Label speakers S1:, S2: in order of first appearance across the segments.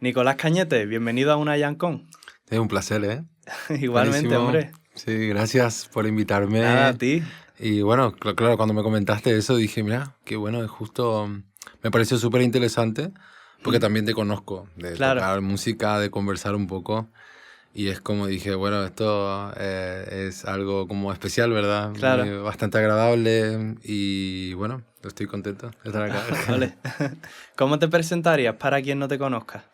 S1: Nicolás Cañete, bienvenido a una Yancon.
S2: Es un placer, ¿eh?
S1: Igualmente,
S2: Buenísimo.
S1: hombre.
S2: Sí, gracias por invitarme.
S1: Nada, a ti.
S2: Y bueno, claro, cuando me comentaste eso dije, mira, qué bueno, es justo, me pareció súper interesante, porque también te conozco, de
S1: Claro.
S2: tocar música, de conversar un poco, y es como dije, bueno, esto es algo como especial, ¿verdad?
S1: Claro.
S2: Bastante agradable, y bueno, estoy contento de estar acá.
S1: Vale. ¿Cómo te presentarías para quien no te conozca?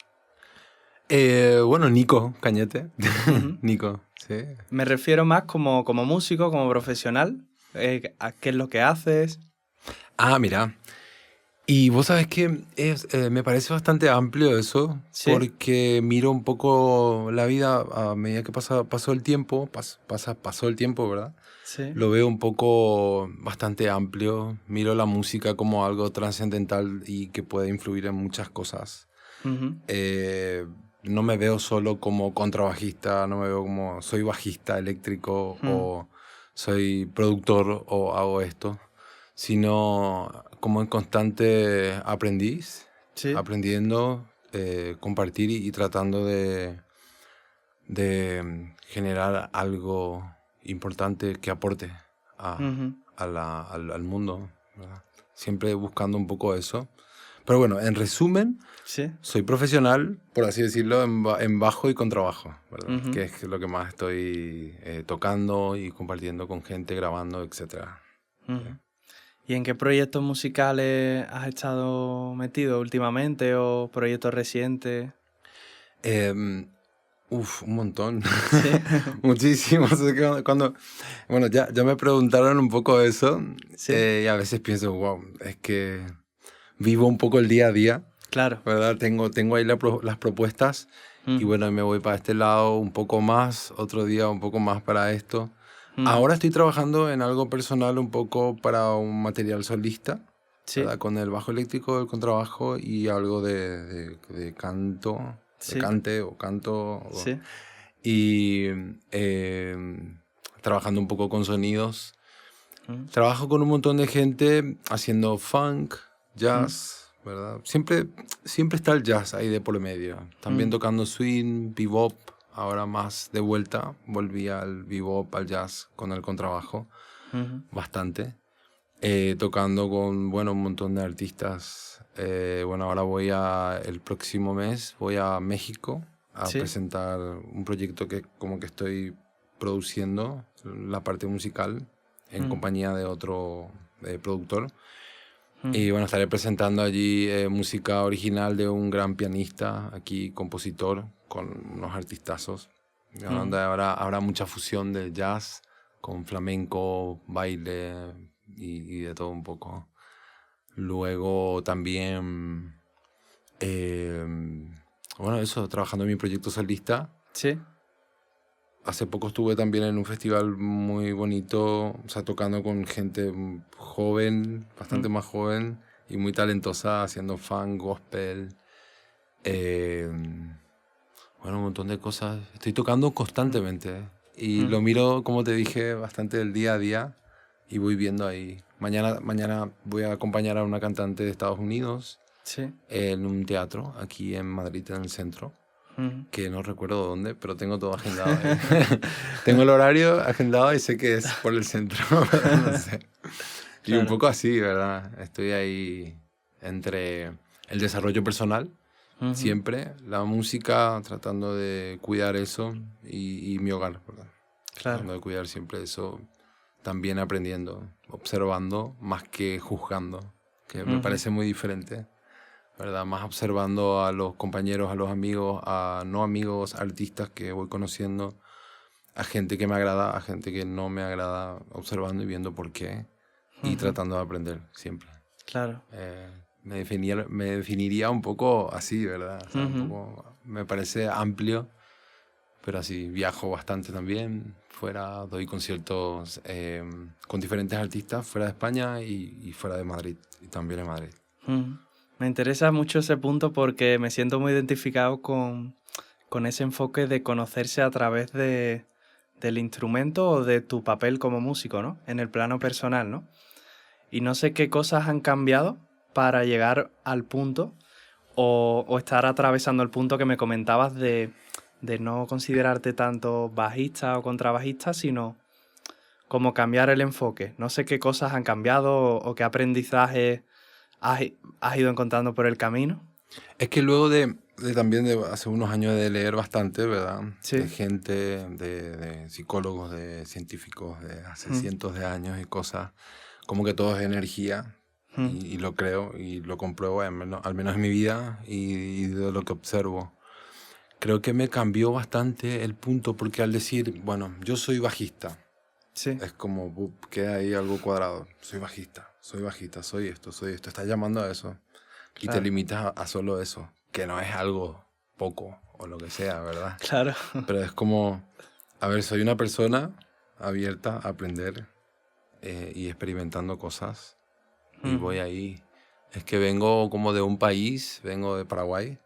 S2: Bueno, Nico Cañete.
S1: Ujú.
S2: Nico, sí.
S1: Me refiero más como músico, como profesional. ¿A qué es lo que haces?
S2: Ah, mira. Y vos sabés que me parece bastante amplio eso,
S1: ¿Sí?
S2: porque miro un poco la vida a medida que pasó el tiempo, pasó el tiempo, ¿verdad?
S1: Sí.
S2: Lo veo un poco bastante amplio, miro la música como algo trascendental y que puede influir en muchas cosas.
S1: Ujú.
S2: No me veo solo como contrabajista, no me veo como soy bajista eléctrico o soy productor o hago esto, sino como en constante aprendiz,
S1: Sí.
S2: aprendiendo, compartir y tratando de generar algo importante que aporte
S1: Ujú.
S2: al mundo, ¿verdad? Siempre buscando un poco eso. Pero bueno, en resumen,
S1: Sí.
S2: soy profesional, por así decirlo, en bajo y contrabajo, ¿verdad?
S1: Ujú.
S2: Que es lo que más estoy tocando y compartiendo con gente, grabando, etc.
S1: Ujú. ¿Y en qué proyectos musicales has estado metido últimamente o proyectos recientes?
S2: Un montón.
S1: Sí.
S2: Muchísimos. Es que bueno, ya me preguntaron un poco eso
S1: Sí.
S2: y a veces pienso, wow, es que vivo un poco el día a día,
S1: Claro.
S2: ¿verdad? Tengo ahí las propuestas y bueno, me voy para este lado un poco más, otro día un poco más para esto. Ahora estoy trabajando en algo personal un poco para un material solista,
S1: Sí.
S2: ¿verdad? Con el bajo eléctrico, el contrabajo y algo de canto, de
S1: Sí.
S2: cante o canto.
S1: Sí.
S2: Y trabajando un poco con sonidos.
S1: Mm.
S2: Trabajo con un montón de gente haciendo funk, jazz, ¿verdad? Siempre está el jazz ahí de por medio. También tocando swing, bebop. Ahora más de vuelta. Volví al bebop, al jazz con el contrabajo.
S1: Ujú.
S2: Bastante. Tocando con, bueno, un montón de artistas. Bueno, ahora el próximo mes voy a México a
S1: Sí.
S2: presentar un proyecto que como que estoy produciendo, la parte musical, en compañía de otro productor. Y bueno, estaré presentando allí música original de un gran pianista, aquí compositor, con unos artistazos. Donde habrá mucha fusión del jazz con flamenco, baile y de todo un poco. Luego también, bueno, eso, trabajando en mi proyecto solista.
S1: Sí.
S2: Hace poco estuve también en un festival muy bonito, o sea, tocando con gente joven, bastante más joven y muy talentosa, haciendo funk, gospel, bueno, un montón de cosas. Estoy tocando constantemente y lo miro, como te dije, bastante del día a día y voy viendo ahí. Mañana voy a acompañar a una cantante de Estados Unidos
S1: Sí.
S2: en un teatro aquí en Madrid, en el centro, que no recuerdo dónde, pero tengo todo agendado ahí. Tengo el horario agendado y sé que es por el centro, pero no sé. Y un
S1: Claro.
S2: poco así, ¿verdad? Estoy ahí entre el desarrollo personal, siempre, la música, tratando de cuidar eso y mi hogar, ¿verdad?
S1: Claro.
S2: Tratando de cuidar siempre eso, también aprendiendo, observando más que juzgando, que me parece muy diferente, ¿verdad? Más observando a los compañeros, a los amigos, a no amigos, artistas que voy conociendo, a gente que me agrada, a gente que no me agrada, observando y viendo por qué y tratando de aprender siempre.
S1: Claro.
S2: Me definiría un poco así, ¿verdad? O sea, un poco, me parece amplio, pero así viajo bastante también. Fuera, doy conciertos con diferentes artistas fuera de España y fuera de Madrid, y también en Madrid.
S1: Me interesa mucho ese punto porque me siento muy identificado con ese enfoque de conocerse a través del instrumento o de tu papel como músico, ¿no? En el plano personal, ¿no? Y no sé qué cosas han cambiado para llegar al punto o estar atravesando el punto que me comentabas de no considerarte tanto bajista o contrabajista, sino como cambiar el enfoque. No sé qué cosas han cambiado o qué aprendizaje has ido encontrando por el camino.
S2: Es que luego también de hace unos años de leer bastante, ¿verdad?
S1: Sí.
S2: De gente, de psicólogos, de científicos de hace cientos de años y cosas, como que todo es energía, y lo creo y lo compruebo, al menos en mi vida y de lo que observo. Creo que me cambió bastante el punto, porque al decir, bueno, yo soy bajista,
S1: Sí.
S2: es como, queda ahí algo cuadrado. Soy bajista, soy esto. Estás llamando a eso. Y te
S1: Claro.
S2: limitas a solo eso, que no es algo poco o lo que sea, ¿verdad?
S1: Claro.
S2: Pero es como, a ver, soy una persona abierta a aprender y experimentando cosas. Y voy ahí. Es que vengo como de un país, vengo de Paraguay,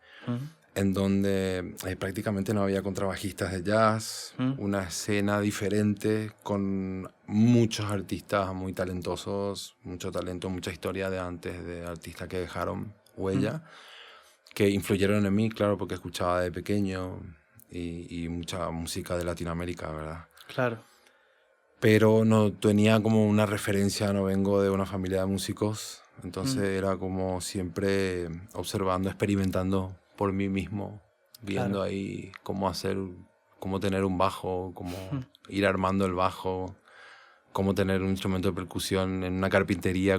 S2: en donde prácticamente no había contrabajistas de jazz, una escena diferente con muchos artistas muy talentosos, mucho talento, mucha historia de antes, de artistas que dejaron huella, que influyeron en mí, claro, porque escuchaba de pequeño y mucha música de Latinoamérica, ¿verdad?
S1: Claro.
S2: Pero no tenía como una referencia, no vengo de una familia de músicos, entonces era como siempre observando, experimentando por mí mismo, viendo ahí cómo tener un bajo, cómo ir armando el bajo, cómo tener un instrumento de percusión en una carpintería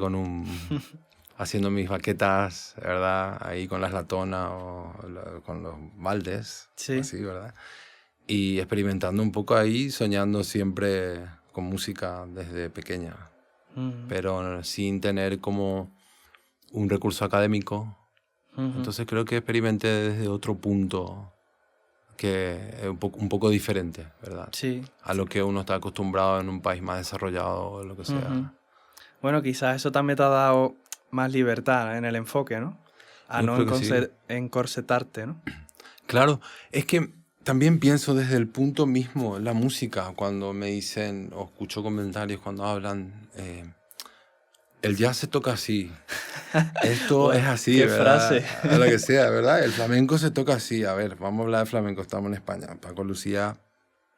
S2: haciendo mis baquetas, ¿verdad? Ahí con las latonas o con los baldes,
S1: Sí.
S2: así, ¿verdad? Y experimentando un poco ahí, soñando siempre con música desde pequeña, pero sin tener como un recurso académico. Entonces creo que experimenté desde otro punto que es un poco diferente, ¿verdad?
S1: Sí.
S2: A lo que uno está acostumbrado en un país más desarrollado o lo que sea.
S1: Bueno, quizás eso también te ha dado más libertad en el enfoque, ¿no? A
S2: Yo
S1: no
S2: creo que sí.
S1: encorsetarte, ¿no?
S2: Claro, es que también pienso desde el punto mismo, la música, cuando me dicen o escucho comentarios cuando hablan, el jazz se toca así, esto es así,
S1: Qué
S2: ¿verdad?
S1: frase.
S2: A lo que sea, ¿verdad? El flamenco se toca así, a ver, vamos a hablar de flamenco, estamos en España. Paco Lucía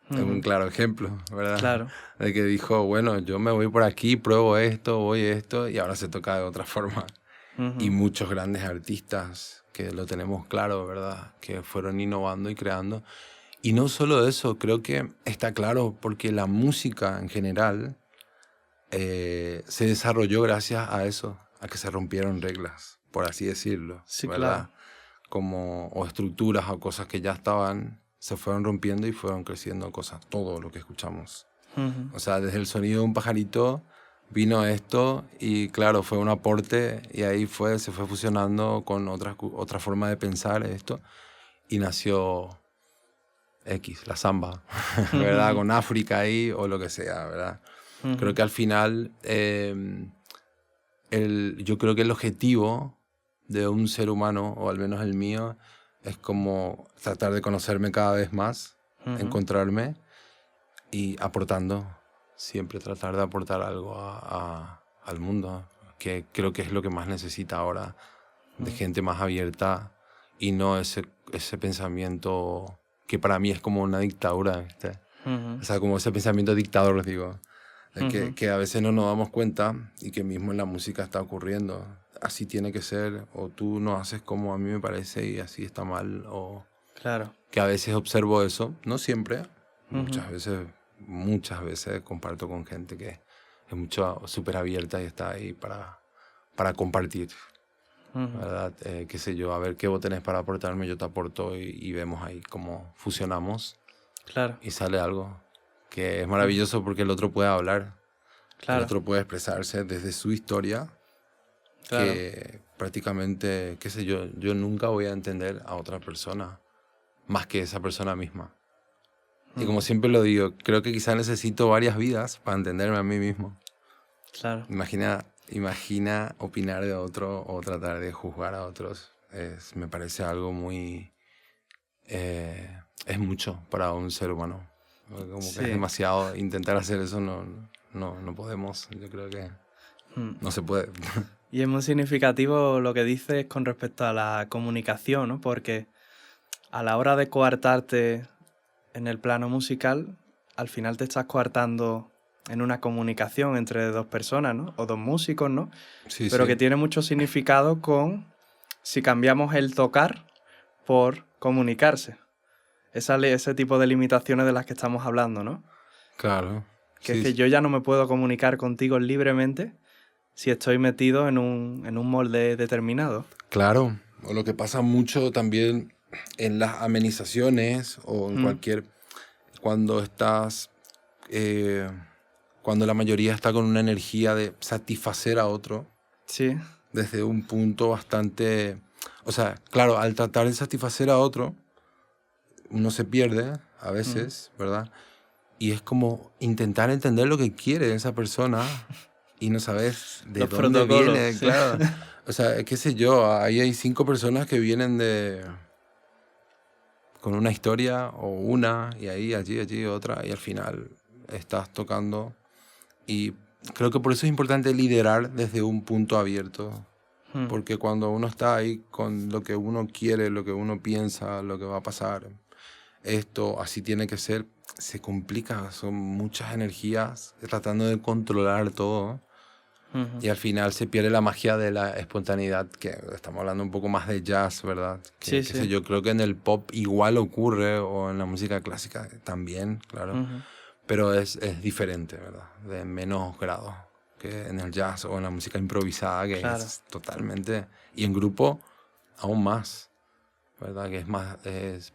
S2: es un claro ejemplo, ¿verdad?
S1: Claro.
S2: De que dijo, bueno, yo me voy por aquí, pruebo esto, voy esto, y ahora se toca de otra forma. Y muchos grandes artistas que lo tenemos claro, ¿verdad? Que fueron innovando y creando. Y no solo eso, creo que está claro porque la música en general se desarrolló gracias a eso, a que se rompieron reglas, por así decirlo,
S1: Sí,
S2: ¿verdad?
S1: claro.
S2: O estructuras o cosas que ya estaban, se fueron rompiendo y fueron creciendo cosas, todo lo que escuchamos. O sea, desde el sonido de un pajarito vino esto y claro, fue un aporte y ahí se fue fusionando con otra forma de pensar esto y nació X, la samba, ¿verdad? Con África ahí o lo que sea, ¿verdad? Creo que al final yo creo que el objetivo de un ser humano, o al menos el mío, es como tratar de conocerme cada vez más, encontrarme, y aportando, siempre tratar de aportar algo al mundo, que creo que es lo que más necesita ahora, de gente más abierta y no ese pensamiento que para mí es como una dictadura, ¿viste? O sea, como ese pensamiento dictador, digo, que a veces no nos damos cuenta y que mismo en la música está ocurriendo. Así tiene que ser, o tú no haces como a mí me parece y así está mal, o
S1: Claro.
S2: que a veces observo eso, no siempre, muchas veces comparto con gente que es mucho súper abierta y está ahí para compartir, ¿verdad? Qué sé yo, a ver qué vos tenés para aportarme, yo te aporto y vemos ahí cómo fusionamos
S1: Claro.
S2: y sale algo que es maravilloso porque el otro puede hablar, el
S1: Claro.
S2: otro puede expresarse desde su historia,
S1: Claro.
S2: que prácticamente, qué sé yo nunca voy a entender a otra persona más que esa persona misma. Y como siempre lo digo, creo que quizás necesito varias vidas para entenderme a mí mismo.
S1: Claro.
S2: Imagina opinar de otro o tratar de juzgar a otros. Me parece algo muy... es mucho para un ser humano. Como que es demasiado. Intentar hacer eso no podemos. Yo creo que no se puede.
S1: Y es muy significativo lo que dices con respecto a la comunicación, ¿no? Porque a la hora de coartarte en el plano musical, al final te estás coartando en una comunicación entre dos personas, ¿no? O dos músicos, ¿no?
S2: Sí,
S1: Pero
S2: sí.
S1: que tiene mucho significado con si cambiamos el tocar por comunicarse. Ese tipo de limitaciones de las que estamos hablando, ¿no?
S2: Claro.
S1: Que es que yo ya no me puedo comunicar contigo libremente si estoy metido en un molde determinado.
S2: Claro. O lo que pasa mucho también en las amenizaciones o en cualquier... Cuando estás... cuando la mayoría está con una energía de satisfacer a otro.
S1: Sí.
S2: Desde un punto bastante... O sea, claro, al tratar de satisfacer a otro, uno se pierde a veces, ¿verdad? Y es como intentar entender lo que quiere esa persona y no sabes de
S1: Los
S2: dónde
S1: protocolos,
S2: viene,
S1: sí.
S2: claro. O sea, qué sé yo, ahí hay 5 personas que vienen con una historia o una, y ahí, allí, otra, y al final estás tocando. Y creo que por eso es importante liderar desde un punto abierto. Porque cuando uno está ahí con lo que uno quiere, lo que uno piensa, lo que va a pasar, esto así tiene que ser, se complica, son muchas energías tratando de controlar todo. Y al final se pierde la magia de la espontaneidad, que estamos hablando un poco más de jazz, ¿verdad? Que,
S1: Sí,
S2: qué sé yo, creo que en el pop igual ocurre, o en la música clásica también, claro. Pero es diferente, ¿verdad? De menos grado que en el jazz o en la música improvisada, que es totalmente... Y en grupo, aún más, ¿verdad? Que es más...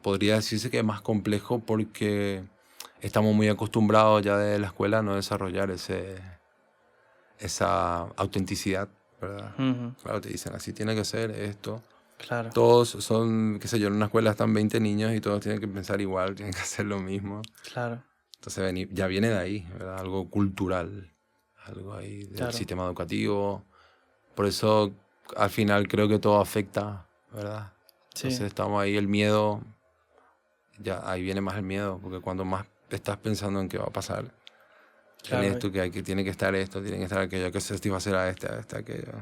S2: podría decirse que es más complejo porque estamos muy acostumbrados ya de la escuela a no desarrollar esa autenticidad, ¿verdad? Claro, te dicen, así tiene que ser esto.
S1: Claro.
S2: Todos son, qué sé yo, en una escuela están 20 niños y todos tienen que pensar igual, tienen que hacer lo mismo.
S1: Claro.
S2: Entonces ya viene de ahí, ¿verdad? Algo cultural, algo ahí del sistema educativo. Por eso al final creo que todo afecta, ¿verdad?
S1: Sí.
S2: Entonces estamos ahí, el miedo, ya ahí viene más el miedo, porque cuando más estás pensando en qué va a pasar, en esto, que tiene que estar esto, tiene que estar aquello, que se satisfacer a aquello.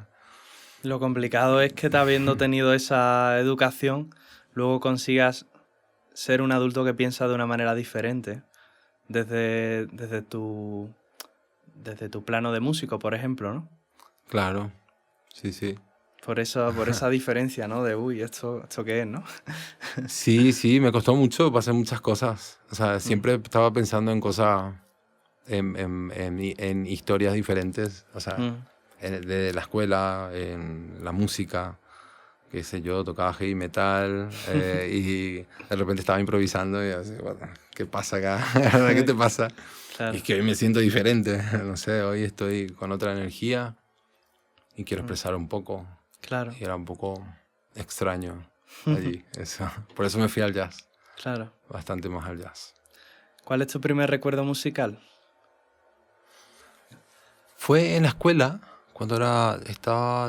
S1: Lo complicado es que habiendo tenido esa educación, luego consigas ser un adulto que piensa de una manera diferente. Desde tu plano de músico, por ejemplo, ¿no?
S2: Claro, sí, sí.
S1: Por esa diferencia, ¿no? De, uy, ¿esto qué es, no?
S2: Sí, me costó mucho, pasé muchas cosas. O sea, siempre estaba pensando en cosas, en historias diferentes. O sea, de la escuela, en la música, qué sé yo, tocaba heavy metal y de repente estaba improvisando y así, bueno, ¿qué pasa acá? ¿Qué te pasa?
S1: Claro.
S2: Y es que hoy me siento diferente, no sé, hoy estoy con otra energía y quiero expresar un poco.
S1: Claro.
S2: Y era un poco extraño allí, eso. Por eso me fui al jazz.
S1: Claro.
S2: Bastante más al jazz.
S1: ¿Cuál es tu primer recuerdo musical?
S2: Fue en la escuela, cuando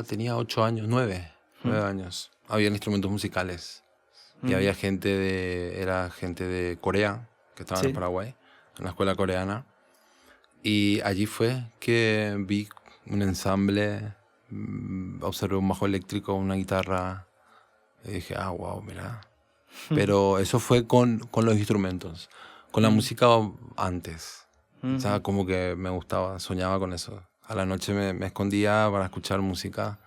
S2: tenía 8 años, 9 años. Había instrumentos musicales. Y había era gente de Corea, que estaba en Paraguay. en la escuela coreana. Y allí fue que vi un ensamble, observé un bajo eléctrico, una guitarra, y dije, wow, mira. Pero eso fue con los instrumentos, con la música antes. O sea, como que me gustaba, soñaba con eso. A la noche me escondía para escuchar música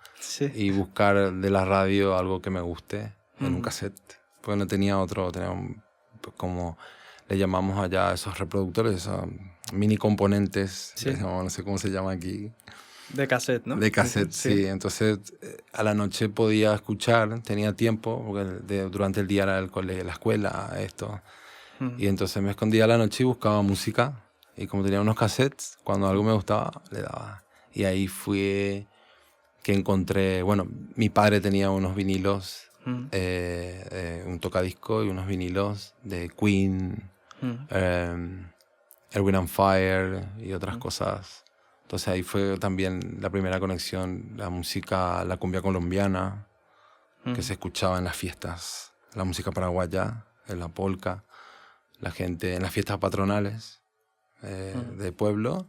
S2: y buscar de la radio algo que me guste en un cassette. Porque no tenía otro, tenía como le llamamos allá a esos reproductores, esos mini componentes, no sé cómo se llama aquí.
S1: De cassette, ¿no?
S2: De cassette, sí. Entonces, a la noche podía escuchar, tenía tiempo, porque durante el día era el colegio, la escuela, esto. Y entonces me escondía a la noche y buscaba música. Y como tenía unos cassettes, cuando algo me gustaba, le daba. Y ahí fue que encontré, bueno, mi padre tenía unos vinilos, un tocadisco y unos vinilos de Queen, Earth, Wind and Fire y otras cosas. Entonces ahí fue también la primera conexión, la música, la cumbia colombiana, que se escuchaba en las fiestas, la música paraguaya, en la polka, la gente en las fiestas patronales de pueblo.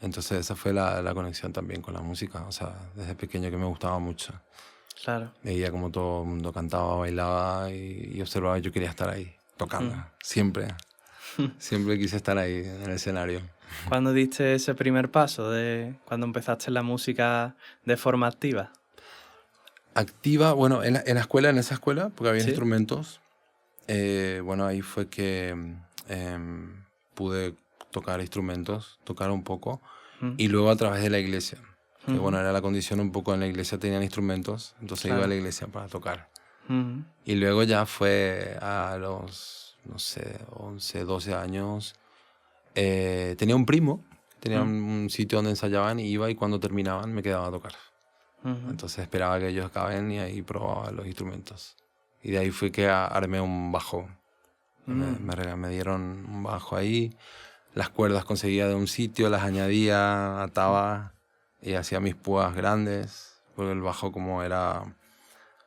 S2: Entonces esa fue la conexión también con la música, o sea, desde pequeño que me gustaba mucho.
S1: Claro.
S2: Veía como todo el mundo cantaba, bailaba y observaba, yo quería estar ahí, tocando, siempre. Siempre quise estar ahí en el escenario.
S1: ¿Cuándo diste ese primer paso de cuando empezaste la música de forma activa?
S2: Activa, bueno, en la escuela, en esa escuela, porque había instrumentos. Bueno, ahí fue que pude tocar instrumentos, tocar un poco. Y luego a través de la iglesia. Que bueno, era la condición un poco, en la iglesia tenían instrumentos, entonces iba a la iglesia para tocar. Y luego ya fue a los, no sé, 11, 12 años. Tenía un primo, tenía un sitio donde ensayaban y iba, y cuando terminaban me quedaba a tocar. Entonces esperaba que ellos acaben y ahí probaba los instrumentos. Y de ahí fue que armé un bajo. Me dieron un bajo ahí, las cuerdas conseguía de un sitio, las añadía, ataba y hacía mis púas grandes, porque el bajo como era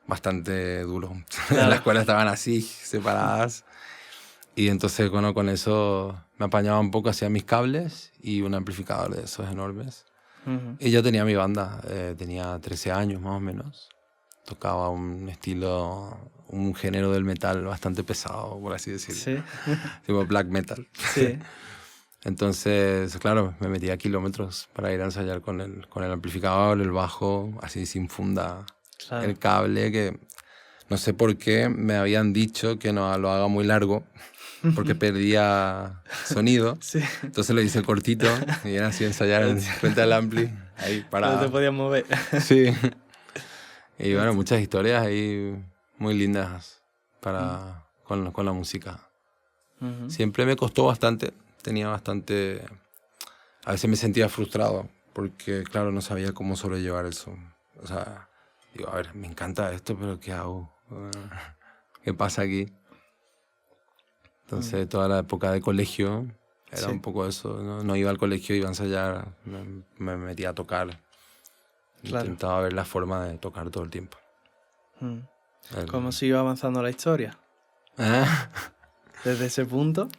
S2: bastante duro.
S1: Claro.
S2: Las cuerdas estaban así, separadas. Y entonces, bueno, con eso me apañaba un poco, hacía mis cables y un amplificador de esos enormes. Y yo tenía mi banda, tenía 13 años más o menos. Tocaba un estilo, un género del metal bastante pesado, por así decirlo.
S1: Sí.
S2: Tipo black metal.
S1: Sí.
S2: Entonces, claro, me metía kilómetros para ir a ensayar con el amplificador, el bajo, así sin funda. Claro. El cable, que no sé por qué me habían dicho que no lo haga muy largo, porque perdía sonido.
S1: Sí.
S2: Entonces lo hice cortito y era así ensayar frente al ampli, ahí parado.
S1: No te podías mover.
S2: Sí. Y bueno, muchas historias ahí muy lindas con la música. Siempre me costó bastante, tenía bastante... A veces me sentía frustrado porque, claro, no sabía cómo sobrellevar eso. O sea, digo, a ver, me encanta esto, pero ¿qué hago? ¿Qué pasa aquí? Entonces, toda la época de colegio era un poco eso. No iba al colegio, iba a ensayar, me metía a tocar. Claro. Intentaba ver la forma de tocar todo el tiempo.
S1: ¿Cómo siguió avanzando la historia? Desde ese punto,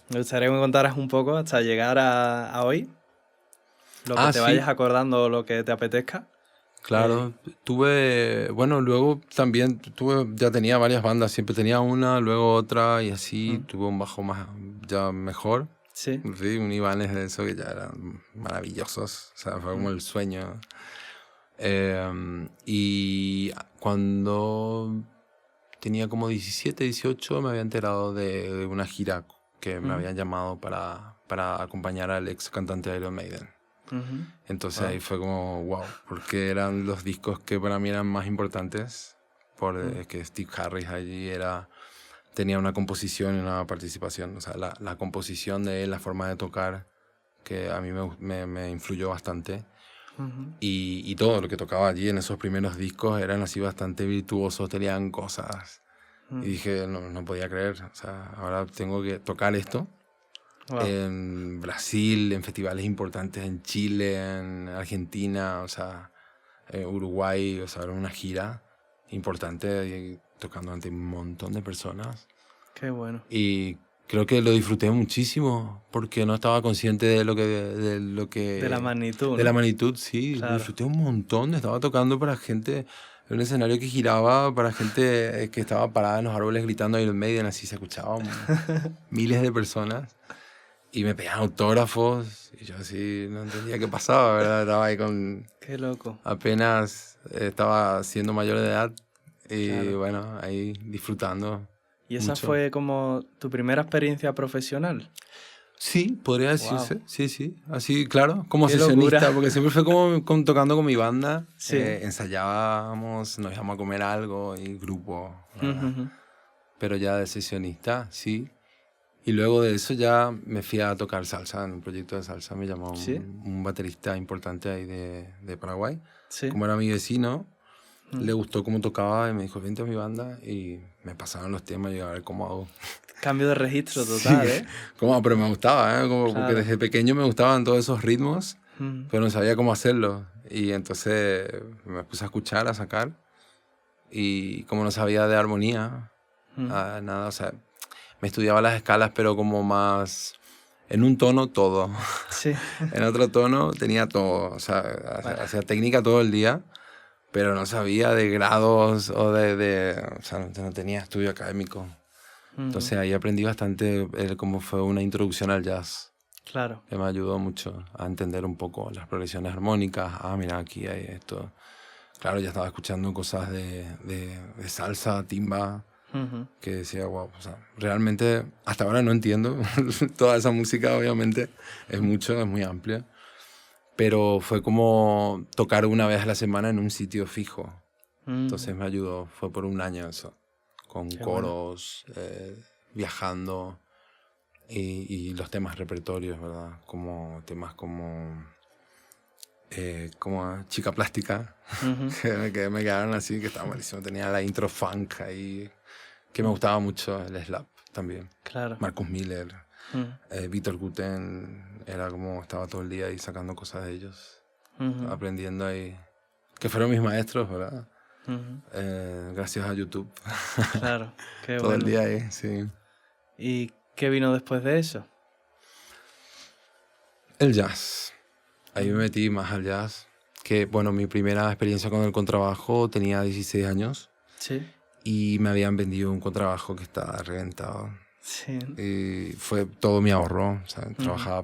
S1: me gustaría que me contaras un poco hasta llegar a hoy. Lo que te vayas acordando o lo que te apetezca.
S2: Claro, bueno, luego también ya tenía varias bandas, siempre tenía una, luego otra y así, tuve un bajo ya mejor.
S1: Sí.
S2: Sí, un Ibanez de eso que ya eran maravillosos, o sea, fue como el sueño. Y cuando tenía como 17, 18, me había enterado de una gira que me habían llamado para acompañar al ex cantante de Iron Maiden. Entonces ahí fue como wow, porque eran los discos que para mí eran más importantes, porque Steve Harris allí tenía una composición y una participación, o sea, la composición de él, la forma de tocar, que a mí me influyó bastante. Y todo lo que tocaba allí en esos primeros discos eran así bastante virtuosos, tenían cosas. Y dije, no podía creer, o sea, ahora tengo que tocar esto. Wow. En Brasil, en festivales importantes, en Chile, en Argentina, o sea, Uruguay, o sea, era una gira importante, tocando ante un montón de personas.
S1: Qué bueno.
S2: Y creo que lo disfruté muchísimo porque no estaba consciente de lo que...
S1: De la magnitud,
S2: De
S1: ¿no?
S2: la magnitud, sí. Lo
S1: Claro.
S2: disfruté un montón. Estaba tocando para gente... En un escenario que giraba para gente que estaba parada en los árboles gritando Iron Maiden, así se escuchaban miles de personas. Y me pedían autógrafos y yo así no entendía qué pasaba, ¿verdad? Estaba ahí con...
S1: Qué loco.
S2: Apenas estaba siendo mayor de edad y
S1: Claro.
S2: bueno, ahí disfrutando
S1: ¿Y esa
S2: mucho.
S1: fue como tu primera experiencia profesional?
S2: Sí, podría decirse,
S1: Wow.
S2: sí. Así, claro, como
S1: Qué
S2: sesionista,
S1: locura.
S2: porque siempre fue como tocando con mi banda.
S1: Sí.
S2: Ensayábamos, nos íbamos a comer algo y grupo, ¿verdad?
S1: Ujú.
S2: Pero ya de sesionista, sí. Y luego de eso ya me fui a tocar salsa, en un proyecto de salsa. Me llamó
S1: Sí.
S2: un baterista importante ahí de Paraguay.
S1: Sí.
S2: Como era mi vecino,
S1: Mm.
S2: le gustó cómo tocaba y me dijo, vente a mi banda. Y me pasaron los temas y yo, a ver cómo hago.
S1: Cambio de registro total,
S2: Sí,
S1: ¿eh?
S2: pero me gustaba, ¿eh? Porque
S1: Claro.
S2: desde pequeño me gustaban todos esos ritmos,
S1: Mm.
S2: pero no sabía cómo hacerlo. Y entonces me puse a escuchar, a sacar. Y como no sabía de armonía,
S1: Mm.
S2: nada, o sea, me estudiaba las escalas, pero como más en un tono todo.
S1: Sí.
S2: En otro tono tenía todo, o sea,
S1: Bueno.
S2: hacía técnica todo el día, pero no sabía de grados o o sea, no tenía estudio académico.
S1: Ujú.
S2: Entonces ahí aprendí bastante cómo fue una introducción al jazz,
S1: Claro.
S2: que me ayudó mucho a entender un poco las progresiones armónicas. Ah, mira, aquí hay esto. Claro, ya estaba escuchando cosas de salsa, timba,
S1: Ujú.
S2: que decía, wow, o sea, realmente hasta ahora no entiendo toda esa música, obviamente, es mucho, es muy amplia, pero fue como tocar una vez a la semana en un sitio fijo. Entonces me ayudó, fue por un año eso, con
S1: Qué
S2: coros, viajando y los temas repertorios, ¿verdad? Como temas como Chica Plástica,
S1: Ujú.
S2: que me quedaron así, que estaba malísimo. Tenía la intro funk ahí, que me gustaba mucho, el slap también.
S1: Claro.
S2: Marcus Miller,
S1: Mm.
S2: Víctor Guten, era como estaba todo el día ahí sacando cosas de ellos,
S1: Ujú.
S2: aprendiendo ahí, que fueron mis maestros, ¿verdad?
S1: Ujú.
S2: Gracias a YouTube.
S1: Claro. Qué
S2: Todo el
S1: bueno.
S2: día ahí, sí.
S1: ¿Y qué vino después de eso?
S2: El jazz. Ahí me metí más al jazz. Que, bueno, mi primera experiencia con el contrabajo tenía 16 años
S1: Sí.
S2: y me habían vendido un contrabajo que estaba reventado.
S1: Sí.
S2: Y fue todo mi ahorro. O sea,
S1: Ujú.
S2: trabajaba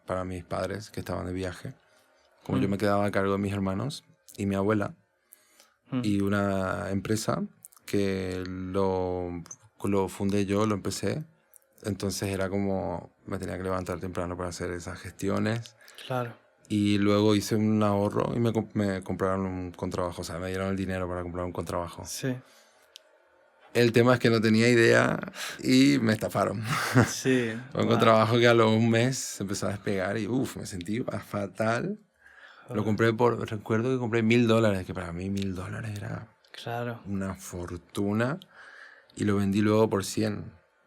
S2: para mis padres que estaban de viaje. Como yo
S1: Mm.
S2: me quedaba a cargo de mis hermanos y mi abuela.
S1: Mm.
S2: Y una empresa que lo fundé yo, lo empecé. Entonces era como me tenía que levantar temprano para hacer esas gestiones.
S1: Claro.
S2: Y luego hice un ahorro y me compraron un contrabajo. O sea, me dieron el dinero para comprar un contrabajo.
S1: Sí.
S2: El tema es que no tenía idea y me estafaron.
S1: Sí.
S2: Un
S1: Wow.
S2: contrabajo que a los un mes se empezó a despegar y me sentí fatal. Lo compré recuerdo que compré $1000, que para mí $1000 era
S1: Claro.
S2: una fortuna. Y lo vendí luego por 100.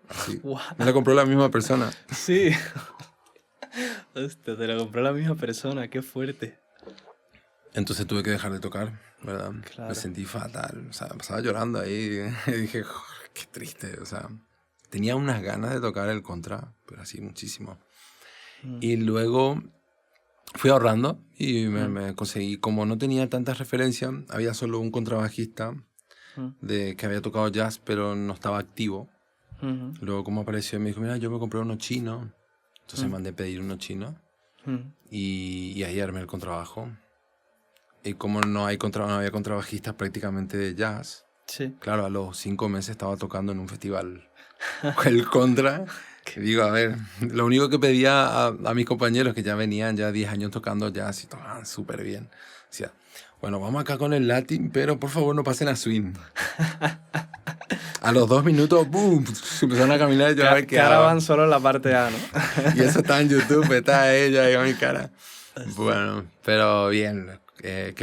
S2: Así.
S1: Wow.
S2: Me lo compró la misma persona.
S1: Sí. Hostia, te lo compró la misma persona, qué fuerte.
S2: Entonces tuve que dejar de tocar, ¿verdad?
S1: Claro.
S2: Me sentí fatal. O sea, pasaba llorando ahí. Y dije, "Joder, qué triste". O sea, tenía unas ganas de tocar el contra, pero así muchísimo. Y luego fui ahorrando y me conseguí, como no tenía tantas referencias, había solo un contrabajista que había tocado jazz, pero no estaba activo.
S1: Ujú.
S2: Luego como apareció me dijo, mira, yo me compré uno chino. Entonces mandé pedir uno chino y ahí armé el contrabajo. Y como no había contrabajistas prácticamente de jazz,
S1: Sí.
S2: claro, a los 5 meses estaba tocando en un festival el contra. Y digo, a ver, lo único que pedía a mis compañeros que ya venían ya 10 años tocando jazz y tocaban súper bien. Decía, bueno, vamos acá con el latín, pero por favor no pasen a swing. A los 2 minutos, ¡boom! Se empezaron a caminar y yo a ver qué
S1: Que ahora
S2: hago.
S1: van solo en la parte A, ¿no?
S2: Y eso está en YouTube, está ella y a mi cara. Bueno, pero bien, que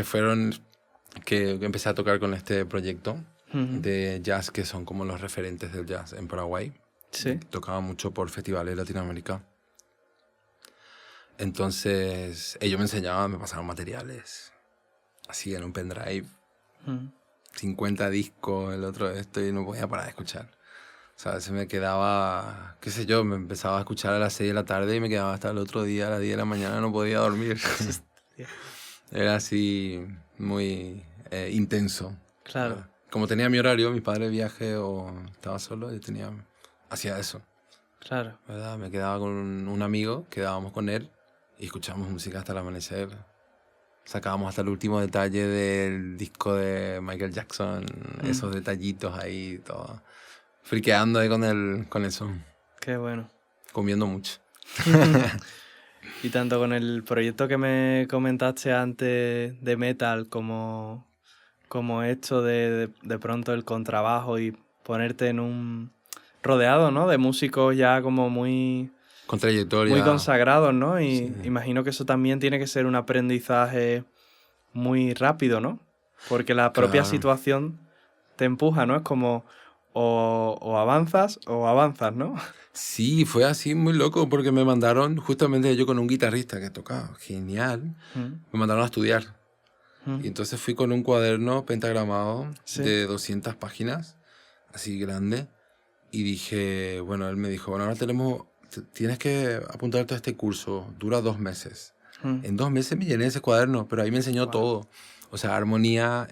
S2: empecé a tocar con este proyecto de jazz que son como los referentes del jazz en Paraguay.
S1: Sí.
S2: Tocaba mucho por festivales de Latinoamérica. Entonces ellos me enseñaban, me pasaban materiales, así en un pendrive, 50 discos, el otro esto, y no podía parar de escuchar. O sea, se me quedaba, qué sé yo, me empezaba a escuchar a las 6 de la tarde y me quedaba hasta el otro día, a las 10 de la mañana, no podía dormir. Era así muy intenso.
S1: Claro,
S2: Como tenía mi horario, mi padre de viaje o estaba solo, yo hacía eso,
S1: claro.
S2: ¿verdad? Me quedaba con un amigo, quedábamos con él y escuchábamos música hasta el amanecer. Sacábamos hasta el último detalle del disco de Michael Jackson, esos detallitos ahí, todo. Friqueando ahí con eso,
S1: Qué bueno.
S2: comiendo mucho.
S1: Y tanto con el proyecto que me comentaste antes de metal como esto de pronto el contrabajo y ponerte en un rodeado, ¿no? De músicos ya como muy
S2: Con trayectoria.
S1: muy consagrados, ¿no? Y
S2: Sí.
S1: imagino que eso también tiene que ser un aprendizaje muy rápido, ¿no? Porque la propia
S2: Claro.
S1: situación te empuja, ¿no? Es como o avanzas, ¿no?
S2: Sí, fue así muy loco porque me mandaron, justamente yo con un guitarrista que tocaba genial, me mandaron a estudiar. Y entonces fui con un cuaderno pentagramado
S1: Sí.
S2: de 200 páginas, así grande, y dije, bueno, él me dijo, bueno, ahora tienes que apuntarte a este curso, dura 2 meses. En 2 meses me llené ese cuaderno, pero ahí me enseñó
S1: Wow.
S2: todo. O sea, armonía,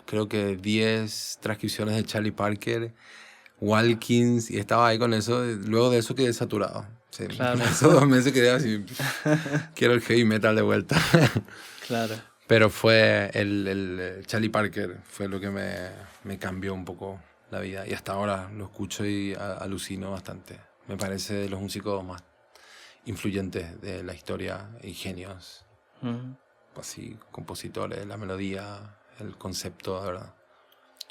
S2: creo que 10 transcripciones de Charlie Parker, Walkins, y estaba ahí con eso. Luego de eso quedé saturado. Sí,
S1: Claro.
S2: esos 2 meses quedé así, quiero el heavy metal de vuelta.
S1: Claro.
S2: Pero fue el Charlie Parker, fue lo que me cambió un poco la vida. Y hasta ahora lo escucho y alucino bastante. Me parece de los músicos más influyentes de la historia y genios. Así, compositores, la melodía, el concepto, de verdad.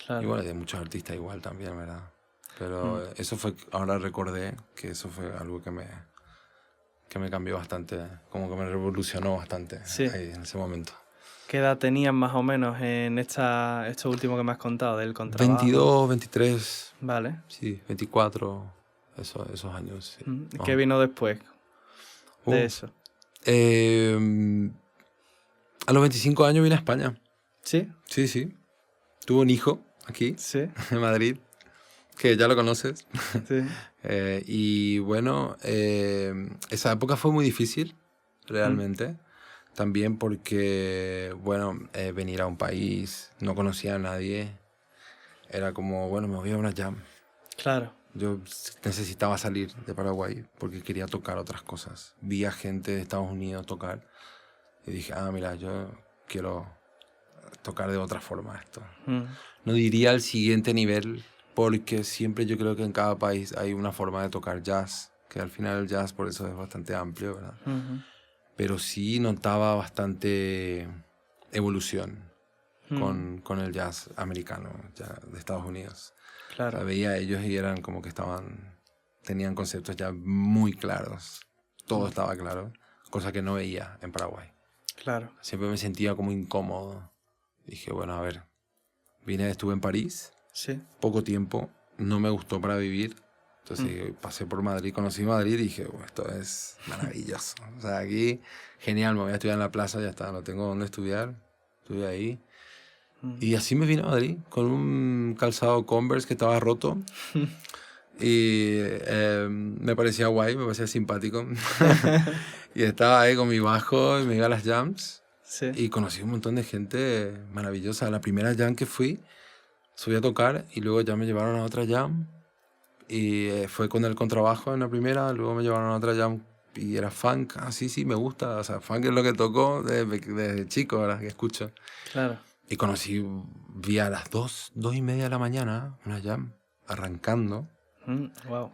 S1: Claro.
S2: Y bueno, de muchos artistas igual también, ¿verdad? Pero eso fue, ahora recordé que eso fue algo que me cambió bastante, como que me revolucionó bastante
S1: Sí.
S2: ahí en ese momento.
S1: ¿Qué edad tenías más o menos en esto último que me has contado del contrabajo?
S2: 22, 23,
S1: Vale.
S2: sí, 24, esos años. Sí.
S1: ¿Qué vino después de eso?
S2: A los 25 años vine a España.
S1: ¿Sí?
S2: Sí, sí. Tuve un hijo aquí,
S1: Sí.
S2: en Madrid, que ya lo conoces.
S1: Sí.
S2: Y bueno, esa época fue muy difícil, realmente. También porque, bueno, venir a un país, no conocía a nadie. Era como, bueno, me voy a una jam.
S1: Claro.
S2: Yo necesitaba salir de Paraguay porque quería tocar otras cosas. Vi a gente de Estados Unidos tocar y dije, mira, yo quiero tocar de otra forma esto. No diría al siguiente nivel porque siempre yo creo que en cada país hay una forma de tocar jazz, que al final el jazz por eso es bastante amplio, ¿verdad? Pero sí notaba bastante evolución con el jazz americano, ya de Estados Unidos.
S1: Claro.
S2: O sea, veía a ellos y eran como que tenían conceptos ya muy claros. Todo estaba claro, cosa que no veía en Paraguay.
S1: Claro.
S2: Siempre me sentía como incómodo. Dije, bueno, a ver, estuve en París,
S1: Sí.
S2: poco tiempo, no me gustó para vivir. Entonces pasé por Madrid, conocí Madrid y dije, esto es maravilloso. O sea, aquí, genial, me voy a estudiar en la plaza, ya está, no tengo dónde estudiar. Estuve ahí. Y así me vine a Madrid, con un calzado Converse que estaba roto. Y me parecía guay, me parecía simpático. Y estaba ahí con mi bajo y me iba a las jams.
S1: Sí.
S2: Y conocí un montón de gente maravillosa. La primera jam que fui, subí a tocar y luego ya me llevaron a otra jam. Y fue con el contrabajo en la primera, luego me llevaron a otra jam y era funk. Sí, me gusta. O sea, funk es lo que toco desde chico, ¿verdad? Que escucho.
S1: Claro.
S2: Y vi a las 2:30 de la mañana, una jam, arrancando.
S1: Wow.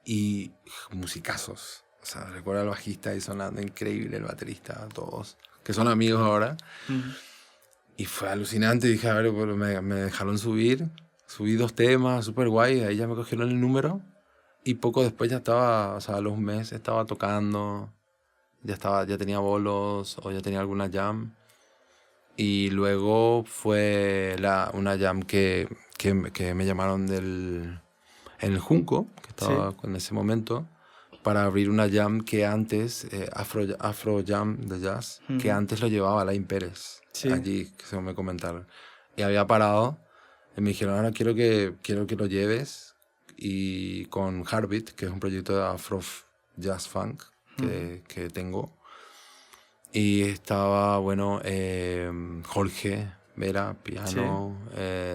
S2: Y musicazos. O sea, recuerdo al bajista ahí sonando increíble, el baterista, todos, que son amigos ahora. Y fue alucinante. Dije, a ver, pues me dejaron subir. Subí 2 temas, súper guay. Ahí ya me cogieron el número. Y poco después ya estaba, o sea, a los meses estaba tocando. Ya tenía bolos o ya tenía alguna jam. Y luego fue una jam que me llamaron en el Junco, que estaba en ese momento, para abrir una jam que antes, Afro Jam de jazz, que antes lo llevaba Alain Pérez, allí, que se me comentaron. Y había parado, y me dijeron, ahora quiero que lo lleves, y con Heartbeat, que es un proyecto de Afro Jazz Funk que tengo. Y estaba, bueno, Jorge Vera, piano,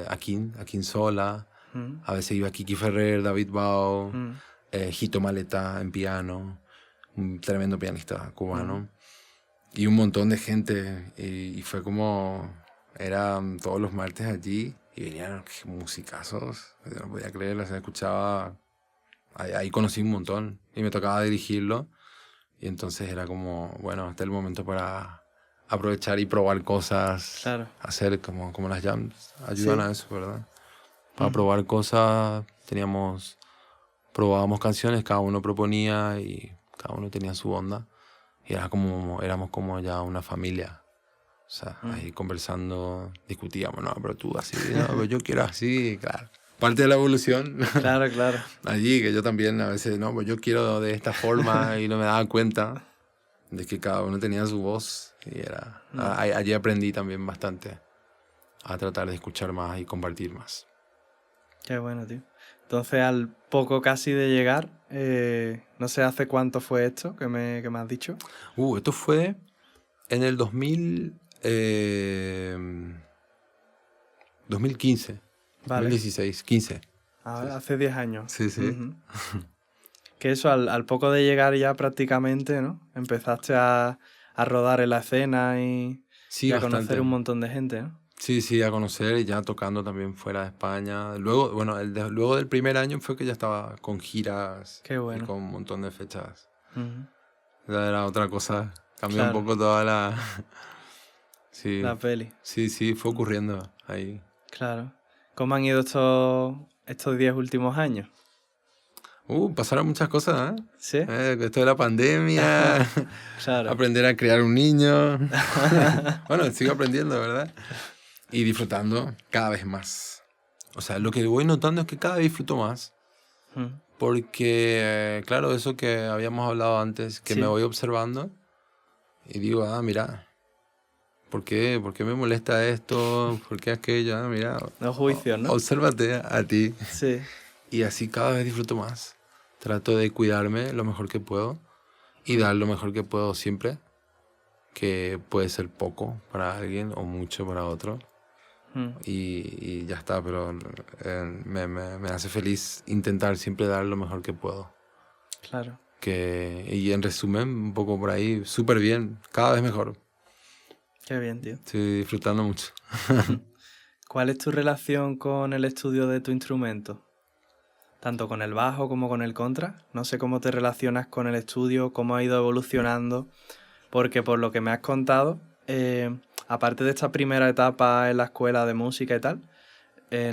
S2: Akin Sola, a veces iba Kiki Ferrer, David Bao, Hito Maleta en piano, un tremendo pianista cubano, y un montón de gente, y fue como, eran todos los martes allí, y venían musicazos, yo no podía creerlo, se escuchaba, ahí conocí un montón, y me tocaba dirigirlo, y entonces era como, bueno, este es el momento para aprovechar y probar cosas,
S1: Claro.
S2: hacer como las jams, ayudan a eso, ¿verdad? Para probar cosas, probábamos canciones, cada uno proponía y cada uno tenía su onda. Y éramos como ya una familia. O sea, ahí conversando, discutíamos, no, pero tú así, no, pero yo quiero así, claro. Parte de la evolución.
S1: Claro, claro.
S2: Allí, que yo también a veces, no, pues yo quiero de esta forma y no me daba cuenta de que cada uno tenía su voz. Y allí aprendí también bastante a tratar de escuchar más y compartir más.
S1: Qué bueno, tío. Entonces, al poco casi de llegar, no sé hace cuánto fue esto que me has dicho.
S2: Esto fue en el 2015,
S1: Vale.
S2: 2016, 15.
S1: Ahora, hace 10 años.
S2: Sí, sí.
S1: Que eso, al poco de llegar ya prácticamente, ¿no? Empezaste a rodar en la escena y a conocer un montón de gente, ¿no?
S2: Sí, a conocer y ya tocando también fuera de España. Luego, bueno, luego del primer año fue que ya estaba con giras.
S1: Qué bueno.
S2: Y con un montón de fechas. Ya era otra cosa. Cambió un
S1: Claro.
S2: poco toda la... Sí.
S1: La peli.
S2: Sí, fue ocurriendo ahí.
S1: Claro. ¿Cómo han ido estos 10 últimos años?
S2: Pasaron muchas cosas, ¿eh?
S1: ¿Sí?
S2: Esto de la pandemia,
S1: Claro.
S2: aprender a criar un niño. Bueno, sigo aprendiendo, ¿verdad? Y disfrutando cada vez más. O sea, lo que voy notando es que cada vez disfruto más. Porque, claro, eso que habíamos hablado antes, que me voy observando y digo, mira, ¿por qué me molesta esto? ¿Por qué aquello? Mira,
S1: Los juicios, ¿no?
S2: Obsérvate a ti.
S1: Sí.
S2: Y así cada vez disfruto más. Trato de cuidarme lo mejor que puedo y dar lo mejor que puedo siempre, que puede ser poco para alguien o mucho para otro. Y ya está, pero me hace feliz intentar siempre dar lo mejor que puedo.
S1: Claro.
S2: Y en resumen, un poco por ahí, súper bien, cada vez mejor.
S1: Qué bien, tío.
S2: Estoy disfrutando mucho.
S1: ¿Cuál es tu relación con el estudio de tu instrumento? Tanto con el bajo como con el contra. No sé cómo te relacionas con el estudio, cómo ha ido evolucionando, porque por lo que me has contado, aparte de esta primera etapa en la escuela de música y tal,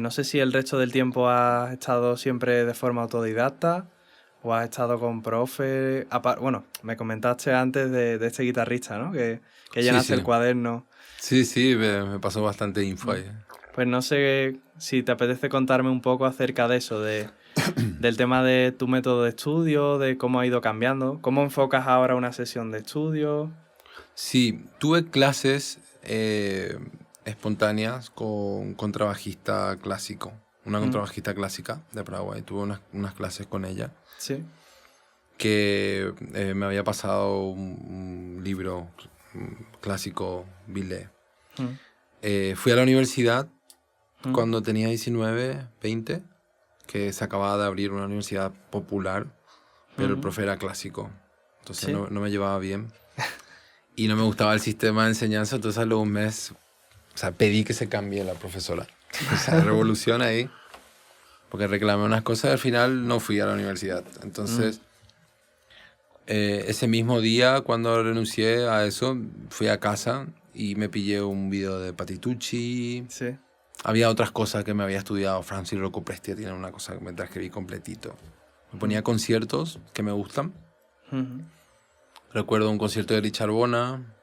S1: no sé si el resto del tiempo has estado siempre de forma autodidacta o has estado con profe. Bueno, me comentaste antes de este guitarrista, ¿no? Que llenaste el cuaderno.
S2: Sí, me pasó bastante info ahí.
S1: Pues no sé si te apetece contarme un poco acerca de eso, del tema de tu método de estudio, de cómo ha ido cambiando. ¿Cómo enfocas ahora una sesión de estudio?
S2: Sí, tuve clases espontáneas con un contrabajista clásico, una contrabajista clásica de Paraguay. Tuve unas clases con ella.
S1: Sí.
S2: Que me había pasado un libro clásico, Billet. Fui a la universidad cuando tenía 19, 20, que se acababa de abrir una universidad popular, pero el profe era clásico. Entonces no me llevaba bien. Y no me gustaba el sistema de enseñanza, entonces a los un mes, pedí que se cambie la profesora. O sea, revolución ahí. Porque reclamé unas cosas y al final no fui a la universidad. Entonces, ese mismo día, cuando renuncié a eso, fui a casa y me pillé un video de Patitucci.
S1: Sí.
S2: Había otras cosas que me había estudiado. Francis Rocco Prestia tiene una cosa que me transcribí completito. Me ponía conciertos que me gustan. Recuerdo un concierto de Richard Bona,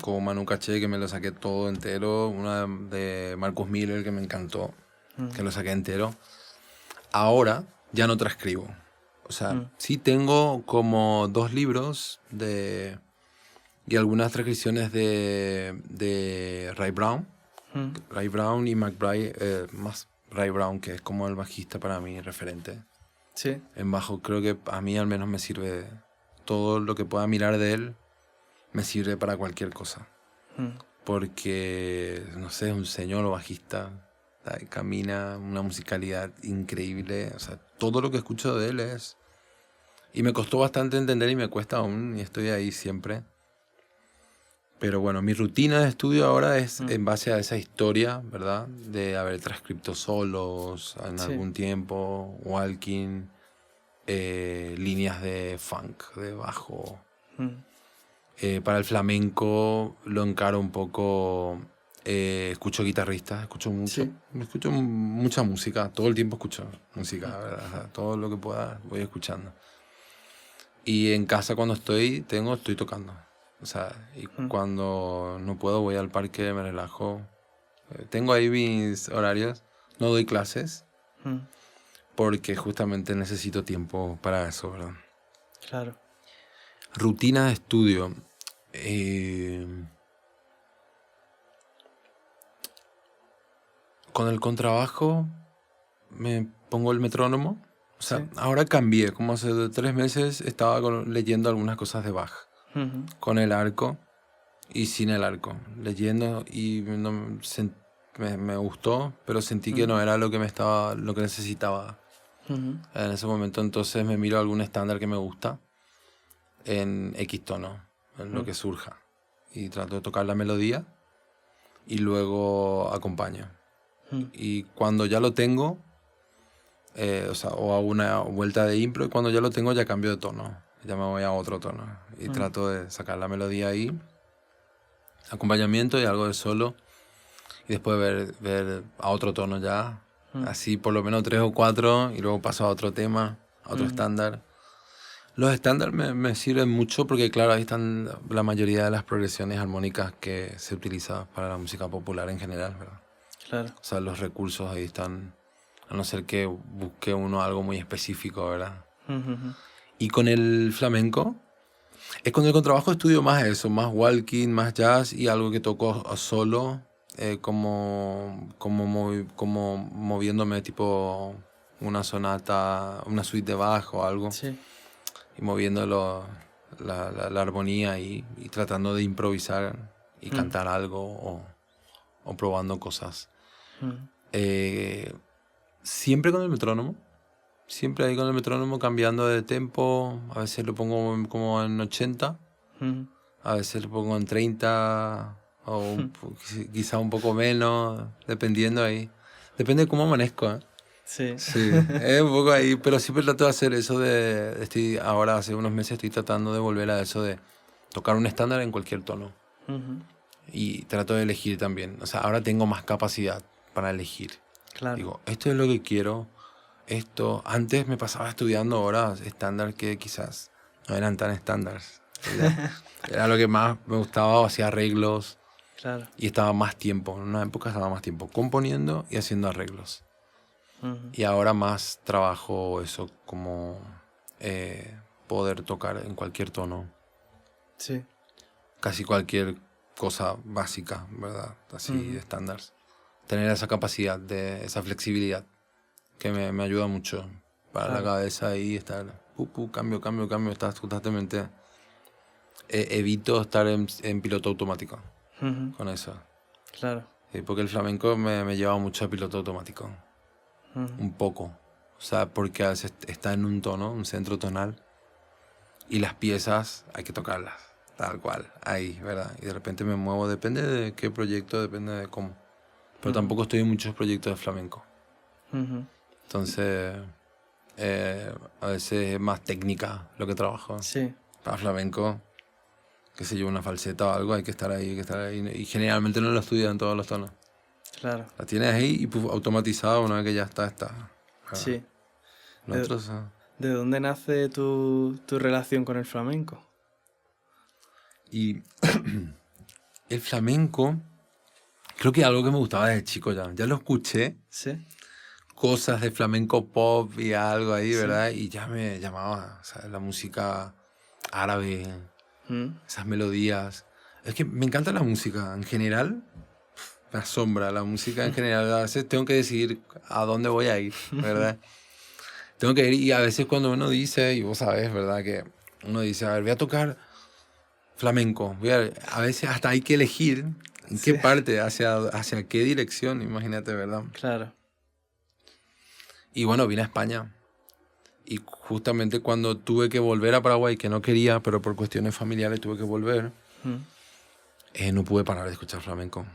S2: con Manu Caché, que me lo saqué todo entero. Una de Marcus Miller, que me encantó, que lo saqué entero. Ahora ya no transcribo. O sea, sí tengo como 2 libros y algunas transcripciones de Ray Brown. Ray Brown y McBride, más Ray Brown, que es como el bajista para mí, referente.
S1: Sí.
S2: En bajo creo que a mí al menos me sirve todo lo que pueda mirar de él, me sirve para cualquier cosa. Porque, no sé, es un señor bajista, camina una musicalidad increíble. O sea, todo lo que escucho de él es... Y me costó bastante entender y me cuesta aún, y estoy ahí siempre. Pero bueno, mi rutina de estudio ahora es en base a esa historia, ¿verdad? De haber transcripto solos en algún tiempo, walking, líneas de funk, de bajo. Para el flamenco lo encaro un poco... escucho guitarristas, escucho mucho. Escucho mucha música, todo el tiempo escucho música, ¿verdad? O sea, todo lo que pueda voy escuchando. Y en casa cuando estoy tocando. O sea, y cuando no puedo voy al parque, me relajo. Tengo ahí mis horarios. No doy clases porque justamente necesito tiempo para eso, ¿verdad?
S1: Claro.
S2: Rutina de estudio. Con el contrabajo me pongo el metrónomo. O sea, ahora cambié. Como hace 3 meses estaba leyendo algunas cosas de Bach. Con el arco y sin el arco. Leyendo y me gustó, pero sentí que no era lo que necesitaba en ese momento. Entonces me miro algún estándar que me gusta en X tono, en lo que surja. Y trato de tocar la melodía y luego acompaño. Y cuando ya lo tengo, o hago una vuelta de impro, y cuando ya lo tengo ya cambio de tono. Ya me voy a otro tono. Y trato de sacar la melodía ahí, acompañamiento y algo de solo. Y después ver a otro tono ya. Así por lo menos 3 o 4. Y luego paso a otro tema, a otro estándar. Los estándares me sirven mucho porque, claro, ahí están la mayoría de las progresiones armónicas que se utilizan para la música popular en general, ¿verdad?
S1: Claro.
S2: O sea, los recursos ahí están, a no ser que busque uno algo muy específico, ¿verdad? Y con el flamenco, es con el contrabajo estudio más eso, más walking, más jazz y algo que toco solo, como moviéndome tipo una sonata, una suite de bajo o algo.
S1: Sí.
S2: Y moviendo la armonía y tratando de improvisar y cantar algo o probando cosas. Siempre con el metrónomo. Siempre ahí con el metrónomo cambiando de tempo. A veces lo pongo como en 80. A veces lo pongo en 30. O quizá un poco menos. Dependiendo ahí. Depende de cómo amanezco, ¿eh?
S1: Sí.
S2: Sí, es un poco ahí, pero siempre trato de hacer eso ahora hace unos meses estoy tratando de volver a eso de tocar un estándar en cualquier tono. Y trato de elegir también. O sea, ahora tengo más capacidad para elegir.
S1: Claro.
S2: Digo, esto es lo que quiero. Antes me pasaba estudiando horas estándar que quizás no eran tan estándares. Era lo que más me gustaba, o hacía arreglos.
S1: Claro.
S2: Y estaba más tiempo, en una época estaba más tiempo componiendo y haciendo arreglos. Y ahora más trabajo eso, como poder tocar en cualquier tono.
S1: Sí.
S2: Casi cualquier cosa básica, ¿verdad? Así, estándar. Tener esa capacidad, esa flexibilidad, que me ayuda mucho para la cabeza y estar, cambio, estás constantemente... evito estar en piloto automático con eso.
S1: Claro.
S2: Porque el flamenco me lleva mucho a piloto automático. Un poco. O sea, porque a veces está en un tono, un centro tonal, y las piezas hay que tocarlas, tal cual, ahí, ¿verdad? Y de repente me muevo, depende de qué proyecto, depende de cómo. Pero tampoco estoy en muchos proyectos de flamenco. Entonces, a veces es más técnica lo que trabajo.
S1: Sí.
S2: Para flamenco, qué sé yo, una falseta o algo, hay que estar ahí, Y generalmente no lo estudian todos los tonos.
S1: Claro.
S2: La tienes ahí y automatizado una vez que ya está.
S1: Sí.
S2: Nosotros,
S1: ¿De dónde nace tu relación con el flamenco?
S2: Y el flamenco, creo que es algo que me gustaba desde chico ya. Ya lo escuché.
S1: Sí.
S2: Cosas de flamenco pop y algo ahí, ¿verdad? Y ya me llamaba, o sea, la música árabe, esas melodías. Es que me encanta la música en general. me asombra la música en general. A veces tengo que decidir a dónde voy a ir, ¿verdad? Tengo que ir y a veces cuando uno dice, y vos sabés, ¿verdad? Que uno dice, a ver, voy a tocar flamenco. A veces hasta hay que elegir en qué parte, hacia qué dirección, imagínate, ¿verdad?
S1: Claro.
S2: Y bueno, vine a España. Y justamente cuando tuve que volver a Paraguay, que no quería, pero por cuestiones familiares tuve que volver, no pude parar de escuchar flamenco.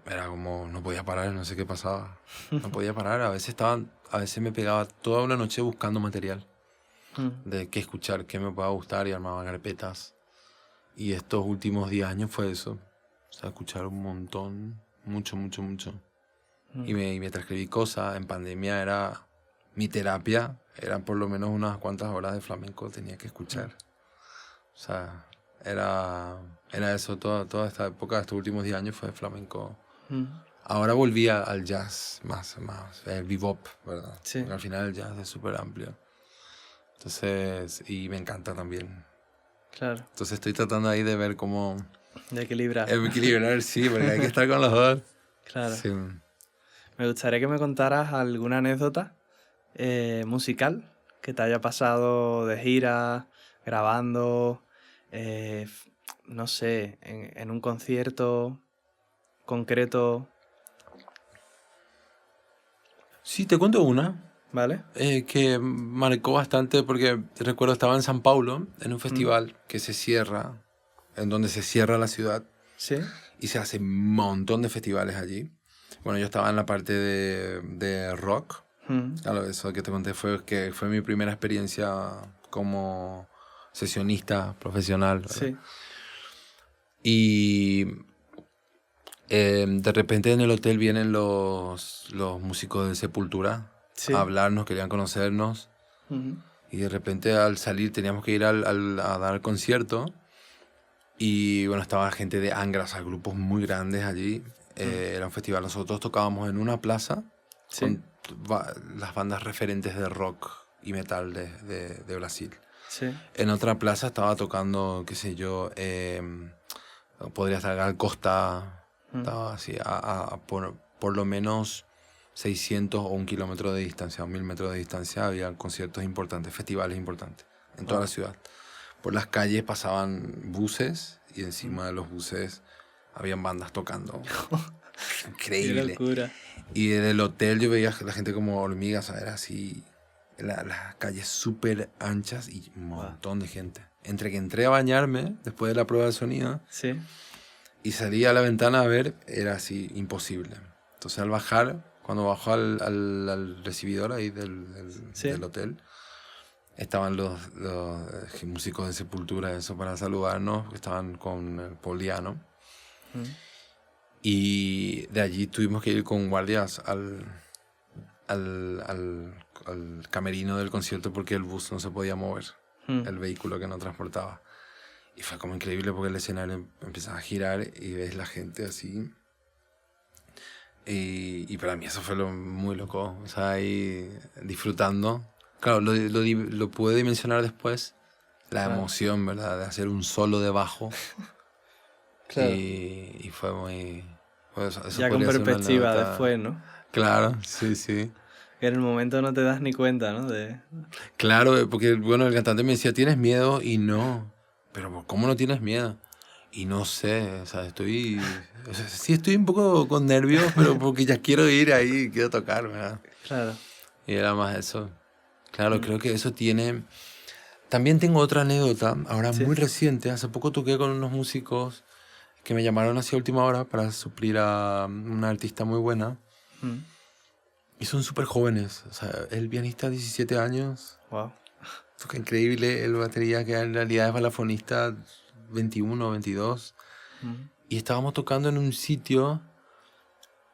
S2: Era como, no podía parar, no sé qué pasaba. No podía parar. A veces me pegaba toda una noche buscando material de qué escuchar, qué me pueda gustar y armaba carpetas. Y estos últimos 10 años fue eso. O sea, escuchar un montón, mucho. Y me transcribí cosas. En pandemia era mi terapia. Eran por lo menos unas cuantas horas de flamenco tenía que escuchar. O sea, era eso. Toda esta época, estos últimos 10 años fue flamenco. Ahora volví al jazz más el bebop, ¿verdad?
S1: Sí.
S2: Porque al final el jazz es súper amplio. Entonces, y me encanta también.
S1: Claro.
S2: Entonces estoy tratando ahí de ver cómo...
S1: De equilibrar.
S2: Equilibrar, sí, porque hay que estar con los dos.
S1: Claro.
S2: Sí.
S1: Me gustaría que me contaras alguna anécdota musical que te haya pasado de gira, grabando, no sé, en un concierto concreto.
S2: Sí, te cuento una.
S1: ¿Vale?
S2: Que marcó bastante porque recuerdo estaba en San Paulo en un festival que se cierra, en donde se cierra la ciudad.
S1: Sí.
S2: Y se hace un montón de festivales allí. Bueno, yo estaba en la parte de rock. Claro, eso que te conté fue mi primera experiencia como sesionista profesional, ¿verdad?
S1: Sí.
S2: Y de repente en el hotel vienen los músicos de Sepultura a hablarnos, querían conocernos. Y de repente al salir teníamos que ir a dar el concierto. Y bueno, estaba gente de Angra, o sea, grupos muy grandes allí. Era un festival. Nosotros tocábamos en una plaza con las bandas referentes de rock y metal de Brasil.
S1: Sí.
S2: En otra plaza estaba tocando, qué sé yo, podría estar Gal Costa. Estaba así, por lo menos 600 o 1 kilómetro de distancia, o 1000 metros de distancia, había conciertos importantes, festivales importantes en toda la ciudad. Por las calles pasaban buses y encima de los buses habían bandas tocando. Increíble.
S1: Qué locura.
S2: Y en el hotel yo veía a la gente como hormigas, era así, las calles súper anchas y un montón de gente. Entre que entré a bañarme después de la prueba de sonido y salí a la ventana a ver, era así, imposible. Entonces al bajar, cuando bajó al recibidor ahí del hotel, estaban los músicos de Sepultura, eso, para saludarnos, estaban con Paul Diano. Y de allí tuvimos que ir con guardias al camerino del concierto porque el bus no se podía mover, el vehículo que nos transportaba. Y fue como increíble porque el escenario empezaba a girar y ves la gente así. Y para mí eso fue muy loco, o sea, ahí disfrutando. Claro, lo pude dimensionar después, la emoción, ¿verdad? De hacer un solo de bajo. Claro. Y fue muy... Eso
S1: ya con perspectiva después, ¿no?
S2: Claro, sí.
S1: En el momento no te das ni cuenta, ¿no?
S2: Claro, porque bueno, el cantante me decía, ¿tienes miedo? Y no. Pero ¿cómo no tienes miedo? Y no sé, o sea, sí estoy un poco con nervios, pero porque ya quiero ir ahí, quiero tocar, ¿verdad?
S1: Claro.
S2: Y era más eso. Claro, creo que eso tiene... También tengo otra anécdota, ahora muy reciente. Hace poco toqué con unos músicos que me llamaron hacia última hora para suplir a una artista muy buena. Y son súper jóvenes. O sea, el pianista 17 años.
S1: Wow.
S2: Toca increíble. El batería, que en realidad es balafonista, 21 o 22. Y estábamos tocando en un sitio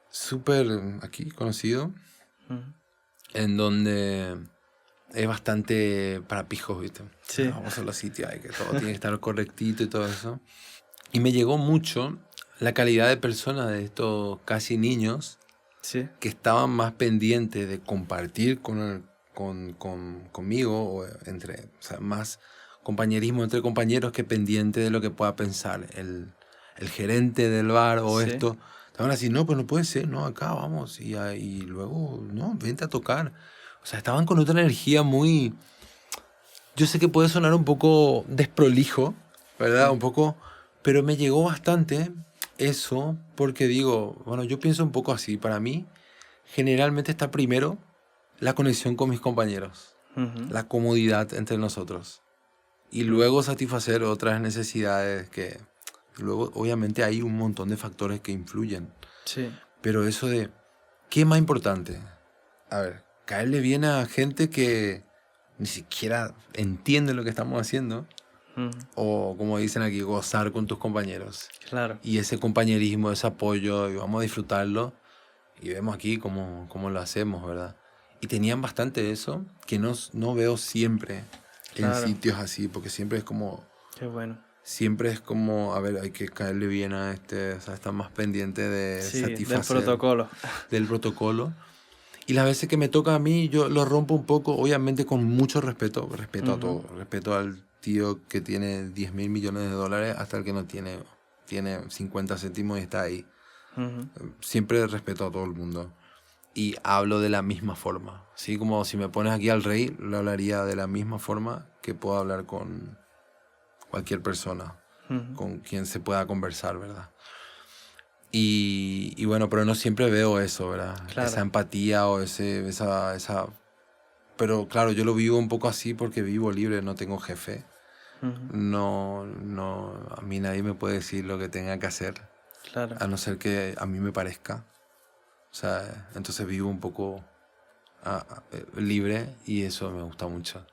S2: súper aquí conocido. En donde es bastante para pijos, ¿viste?
S1: Sí.
S2: Vamos a los sitios, que todo tiene que estar correctito y todo eso. Y me llegó mucho la calidad de personas de estos casi niños que estaban más pendientes de compartir conmigo, o sea, más compañerismo entre compañeros que pendiente de lo que pueda pensar el gerente del bar o esto. estaban así, no, pues no puede ser, no, acá vamos. Y luego, no, vente a tocar. O sea, estaban con otra energía muy... Yo sé que puede sonar un poco desprolijo, ¿verdad? Un poco... Pero me llegó bastante eso porque digo, bueno, yo pienso un poco así. Para mí, generalmente está primero la conexión con mis compañeros, la comodidad entre nosotros. Y luego satisfacer otras necesidades que... Luego, obviamente, hay un montón de factores que influyen.
S1: Sí.
S2: Pero eso de... ¿Qué es más importante? A ver, caerle bien a gente que ni siquiera entiende lo que estamos haciendo. O, como dicen aquí, gozar con tus compañeros.
S1: Claro.
S2: Y ese compañerismo, ese apoyo, y vamos a disfrutarlo. Y vemos aquí cómo lo hacemos, ¿verdad? Y tenían bastante eso, que no veo siempre en sitios así, porque siempre es como...
S1: Qué bueno.
S2: Siempre es como, a ver, hay que caerle bien a este, o sea, estar más pendiente de satisfacer...
S1: del protocolo.
S2: Del protocolo. Y las veces que me toca a mí, yo lo rompo un poco, obviamente con mucho respeto. Respeto a todo. Respeto al tío que tiene 10.000 millones de dólares hasta el que no tiene 50 céntimos y está ahí. Siempre respeto a todo el mundo. Y hablo de la misma forma. Así como si me pones aquí al rey, lo hablaría de la misma forma que puedo hablar con cualquier persona, con quien se pueda conversar, ¿verdad? Y bueno, pero no siempre veo eso, ¿verdad? Claro. Esa empatía o esa... Pero claro, yo lo vivo un poco así porque vivo libre, no tengo jefe. No, a mí nadie me puede decir lo que tenga que hacer. Claro. A no ser que a mí me parezca. O sea, entonces vivo un poco libre y eso me gusta mucho.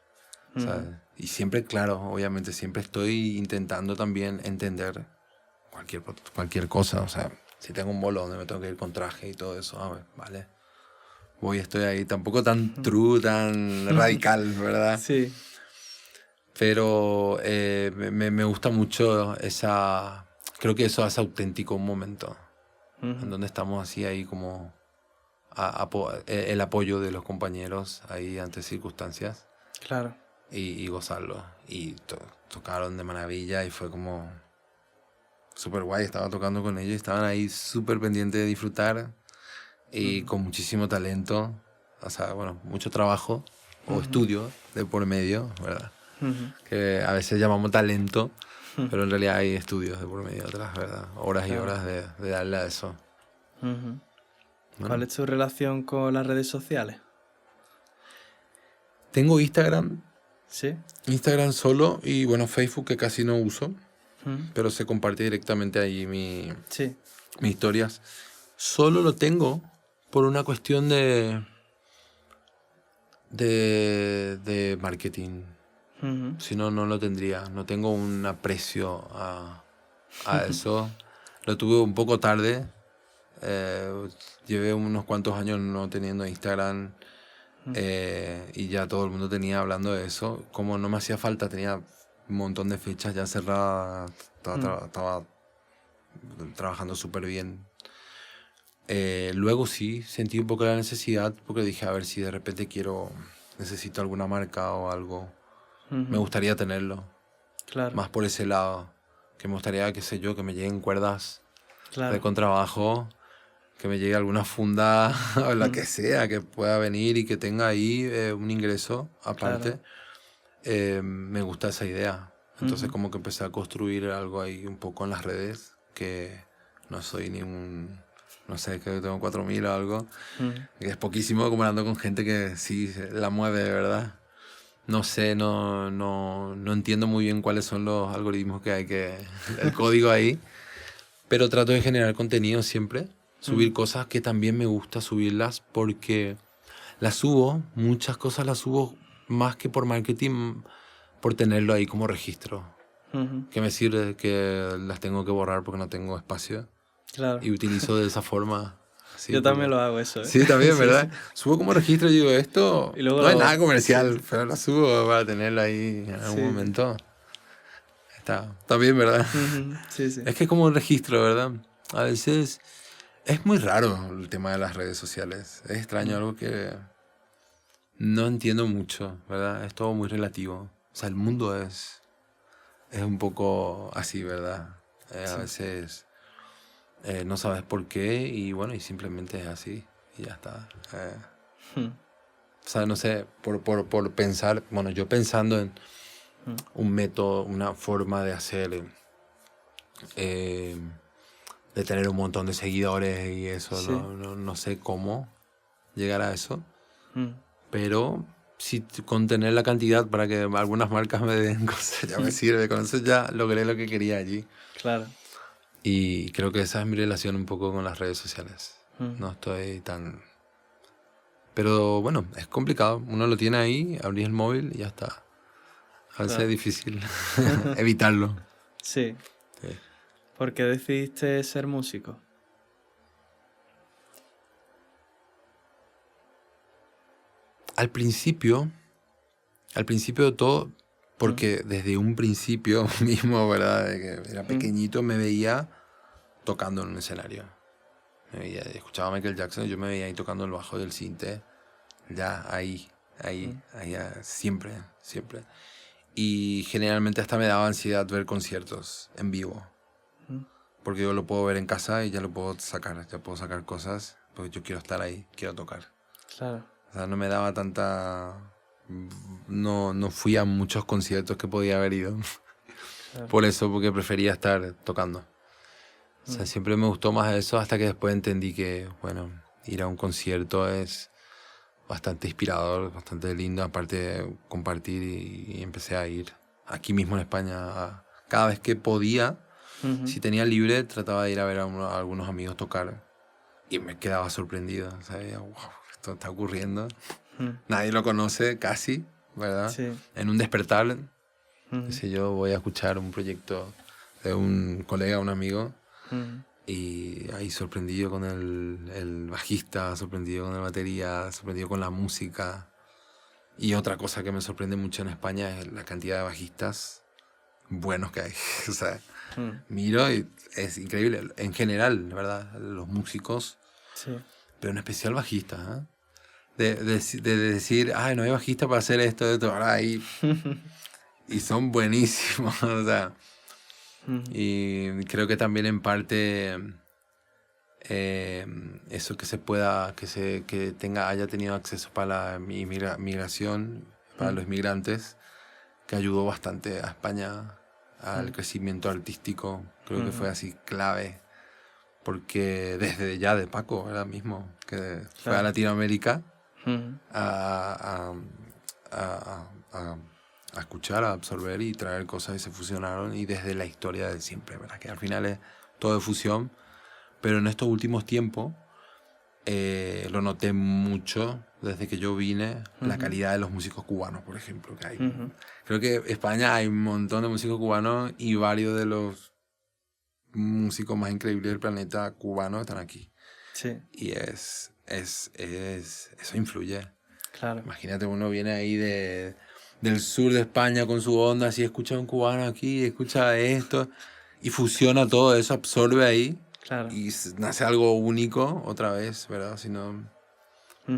S2: ¿Sabes? Y siempre, claro, obviamente, siempre estoy intentando también entender cualquier cosa. O sea, si tengo un bolo donde me tengo que ir con traje y todo eso, vale. Estoy ahí. Tampoco tan true, tan radical, ¿verdad?
S1: Sí.
S2: Pero me gusta mucho esa... Creo que eso hace auténtico un momento. En donde estamos así ahí como... el apoyo de los compañeros ahí ante circunstancias.
S1: Claro.
S2: Y gozarlo. Y tocaron de maravilla y fue como súper guay. Estaba tocando con ellos y estaban ahí súper pendientes de disfrutar y con muchísimo talento. O sea, bueno, mucho trabajo o estudio de por medio, ¿verdad? Que a veces llamamos talento, pero en realidad hay estudios de por medio atrás, ¿verdad? Horas y horas de darle a eso.
S1: Bueno. ¿Cuál es tu relación con las redes sociales?
S2: Tengo Instagram.
S1: ¿Sí?
S2: Instagram solo y bueno, Facebook que casi no uso, pero se comparte directamente ahí mis historias. Solo lo tengo por una cuestión de marketing. Si no, no lo tendría. No tengo un aprecio a eso. Lo tuve un poco tarde. Llevé unos cuantos años no teniendo Instagram. Y ya todo el mundo tenía hablando de eso. Como no me hacía falta, tenía un montón de fechas ya cerradas, estaba trabajando súper bien. Luego sí, sentí un poco la necesidad porque dije, a ver si de repente necesito alguna marca o algo. Me gustaría tenerlo.
S1: Claro.
S2: Más por ese lado. Que me gustaría, qué sé yo, que me lleguen cuerdas de contrabajo, que me llegue alguna funda o la que sea, que pueda venir y que tenga ahí un ingreso aparte. Claro. Me gusta esa idea. Entonces como que empecé a construir algo ahí un poco en las redes, que no soy ni un... No sé, que tengo 4.000 o algo, que es poquísimo comparando con gente que sí la mueve, ¿verdad? No sé, no entiendo muy bien cuáles son los algoritmos que hay, el código ahí, pero trato de generar contenido siempre. Subir cosas que también me gusta subirlas porque las subo, muchas cosas las subo más que por marketing, por tenerlo ahí como registro. Que me sirve que las tengo que borrar porque no tengo espacio.
S1: Claro.
S2: Y utilizo de esa forma. Sí,
S1: yo también lo hago eso.
S2: Sí, también, ¿verdad? Sí. Subo como registro y digo, esto y luego no es nada comercial, pero lo subo para tenerlo ahí en algún momento. Está bien, ¿verdad?
S1: Sí.
S2: Es que es como un registro, ¿verdad? A veces... Es muy raro el tema de las redes sociales. Es extraño, algo que no entiendo mucho, ¿verdad? Es todo muy relativo. O sea, el mundo es un poco así, ¿verdad? A veces no sabes por qué y bueno, y simplemente es así y ya está.
S1: Mm,
S2: O sea, no sé, por pensar, bueno, yo pensando en
S1: mm,
S2: un método, una forma de hacer, eh, de tener un montón de seguidores y eso,
S1: sí.
S2: no sé cómo llegar a eso,
S1: Mm,
S2: pero si con tener la cantidad para que algunas marcas me den cosas ya me
S1: mm,
S2: sirve, con eso ya logré lo que quería allí.
S1: claro.
S2: Y creo que esa es mi relación un poco con las redes sociales.
S1: Mm,
S2: No estoy tan... Pero bueno, es complicado. Uno lo tiene ahí, abrís el móvil y ya está. A veces es
S1: claro.
S2: difícil evitarlo.
S1: Sí.
S2: Sí.
S1: ¿Por qué decidiste ser músico?
S2: Al principio de todo,
S1: Mm,
S2: porque desde un principio mismo, ¿verdad? De que era
S1: mm,
S2: pequeñito, me veía tocando en un escenario. Me veía, escuchaba a Michael Jackson y yo me veía ahí tocando el bajo del cinte. Ya,
S1: mm,
S2: siempre, siempre. Y generalmente hasta me daba ansiedad ver conciertos en vivo.
S1: mm,
S2: Porque yo lo puedo ver en casa y ya lo puedo sacar, ya puedo sacar cosas, porque yo quiero estar ahí, quiero tocar.
S1: claro.
S2: O sea, no me daba tanta... No fui a muchos conciertos que podía haber ido.
S1: Claro.
S2: Por eso, porque prefería estar tocando. O sea,
S1: Mm,
S2: siempre me gustó más eso hasta que después entendí que, bueno, ir a un concierto es bastante inspirador, bastante lindo, aparte de compartir y empecé a ir aquí mismo en España. Cada vez que podía,
S1: ujú,
S2: si tenía libre, trataba de ir a ver a algunos amigos tocar y me quedaba sorprendido. Sabía, wow, esto está ocurriendo.
S1: mm,
S2: Nadie lo conoce casi, ¿verdad?
S1: sí.
S2: En un despertar, qué
S1: Ujú,
S2: sé yo, voy a escuchar un proyecto de un colega, un amigo,
S1: ujú,
S2: y ahí sorprendido con el bajista, sorprendido con la batería, sorprendido con la música. Y otra cosa que me sorprende mucho en España es la cantidad de bajistas buenos que hay. O sea,
S1: mm,
S2: miro y es increíble. En general, la verdad, los músicos,
S1: sí.
S2: pero en especial bajistas, ¿eh? De decir, ay, no hay bajista para hacer esto, ahora hay. Y son buenísimos, o sea.
S1: Ujú,
S2: Y creo que también en parte eso que se pueda, haya tenido acceso para la migración, para
S1: mm,
S2: los inmigrantes, que ayudó bastante a España al
S1: mm,
S2: crecimiento artístico. Creo que
S1: ujú,
S2: fue así clave, porque desde ya de Paco, ahora mismo, que fue a
S1: claro.
S2: Latinoamérica
S1: Ujú,
S2: a, a escuchar, a absorber y traer cosas y se fusionaron y desde la historia de siempre, ¿verdad? Que al final es todo de fusión, pero en estos últimos tiempos lo noté mucho desde que yo vine, la
S1: ujú,
S2: calidad de los músicos cubanos, por ejemplo. Que hay,
S1: ujú,
S2: creo que en España hay un montón de músicos cubanos y varios de los músicos más increíbles del planeta cubano están aquí.
S1: sí,
S2: Y eso influye.
S1: claro.
S2: Imagínate, uno viene ahí del sur de España con su onda, así escucha a un cubano aquí, escucha esto, y fusiona todo eso, absorbe ahí,
S1: Claro.
S2: y nace algo único otra vez, ¿verdad?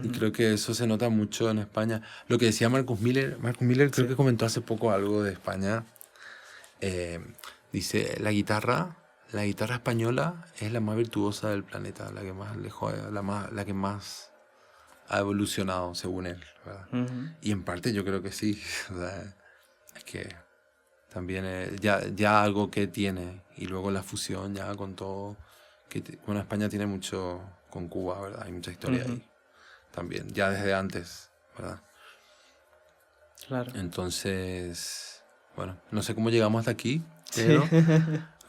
S2: Y
S1: Ujú,
S2: creo que eso se nota mucho en España. Lo que decía Marcus Miller creo
S1: sí.
S2: que comentó hace poco algo de España. Eh, dice, la guitarra española es la más virtuosa del planeta, la que más lejos, la que más ha evolucionado, según él, ¿verdad?
S1: Ujú,
S2: Y en parte yo creo que sí. O sea, es que también ya algo que tiene. Y luego la fusión ya con todo. Bueno, España tiene mucho con Cuba, ¿verdad? Hay mucha historia
S1: ujú,
S2: ahí también, ya desde antes, ¿verdad?
S1: claro.
S2: Entonces, bueno, no sé cómo llegamos hasta aquí,
S1: Sí.
S2: pero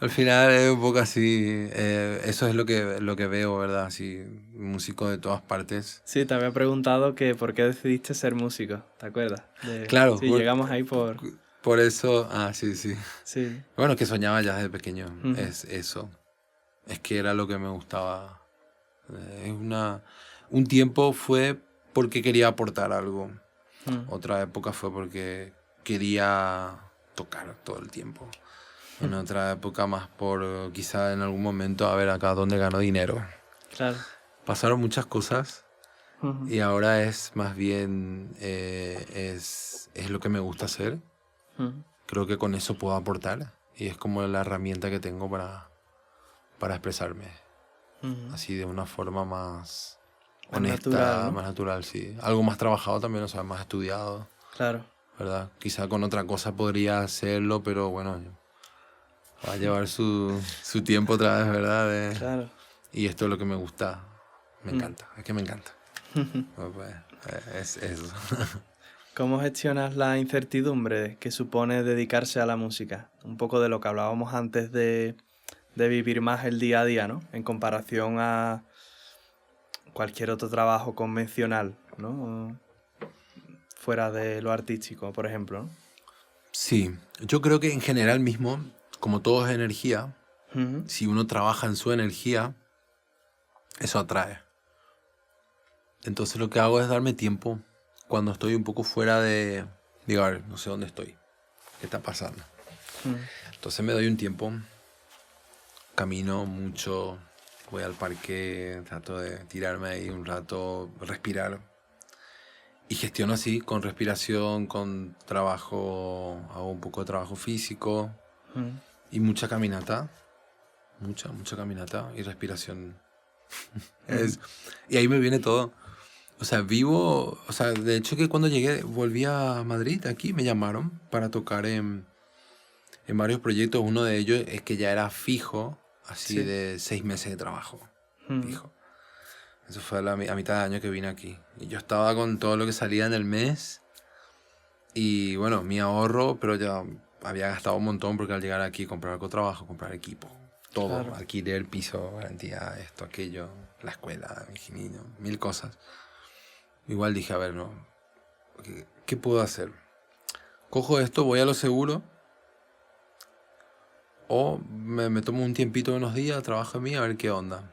S2: al final es un poco así. Eso es lo que veo, ¿verdad? Así, músicos de todas partes.
S1: Sí, te había preguntado que por qué decidiste ser músico, ¿te acuerdas?
S2: Claro,
S1: Sí, llegamos ahí por...
S2: por eso, sí, sí.
S1: Sí.
S2: Bueno, que soñaba ya desde pequeño,
S1: Ujú,
S2: es eso. Es que era lo que me gustaba. Es un tiempo fue porque quería aportar algo.
S1: mm,
S2: Otra época fue porque quería tocar todo el tiempo. En otra época más por quizá en algún momento a ver acá dónde gano dinero.
S1: claro.
S2: Pasaron muchas cosas
S1: Ujú,
S2: y ahora es más bien es lo que me gusta hacer.
S1: ujú,
S2: Creo que con eso puedo aportar y es como la herramienta que tengo para expresarme. Así de una forma más honesta,
S1: natural, ¿no?
S2: más natural, sí. Algo más trabajado también, o sea, más estudiado,
S1: Claro.
S2: ¿verdad? Quizá con otra cosa podría hacerlo, pero bueno, va a llevar su tiempo otra vez, ¿verdad?
S1: Claro.
S2: Y esto es lo que me gusta. Me encanta, es que me encanta. Pues, es eso.
S1: ¿Cómo gestionas la incertidumbre que supone dedicarse a la música? Un poco de lo que hablábamos antes de vivir más el día a día, ¿no? En comparación a cualquier otro trabajo convencional, ¿no? Fuera de lo artístico, por ejemplo, ¿no?
S2: Sí, yo creo que en general mismo, como todo es energía,
S1: Ujú.
S2: si uno trabaja en su energía, eso atrae. Entonces lo que hago es darme tiempo cuando estoy un poco fuera de, digo, a ver, no sé dónde estoy, qué está pasando. Entonces me doy un tiempo, camino mucho, voy al parque, trato de tirarme ahí un rato, respirar. Y gestiono así, con respiración, con trabajo, hago un poco de trabajo físico y mucha caminata, mucha caminata y respiración. Y ahí me viene todo. O sea, vivo, o sea, de hecho que cuando llegué, volví a Madrid, aquí me llamaron para tocar en varios proyectos. Uno de ellos es que ya era fijo, así
S1: Sí.
S2: de 6 meses de trabajo, fijo. Eso fue a mitad de año que vine aquí. Y yo estaba con todo lo que salía en el mes. Y bueno, mi ahorro, pero ya había gastado un montón porque al llegar aquí comprar algo de trabajo, comprar equipo, todo,
S1: Claro.
S2: alquiler, piso, garantía, esto, aquello, la escuela, mi niño, 1000 cosas. Igual dije, a ver, no, ¿qué puedo hacer? Cojo esto, voy a lo seguro o me tomo un tiempito, unos días, trabajo en mí a ver qué onda.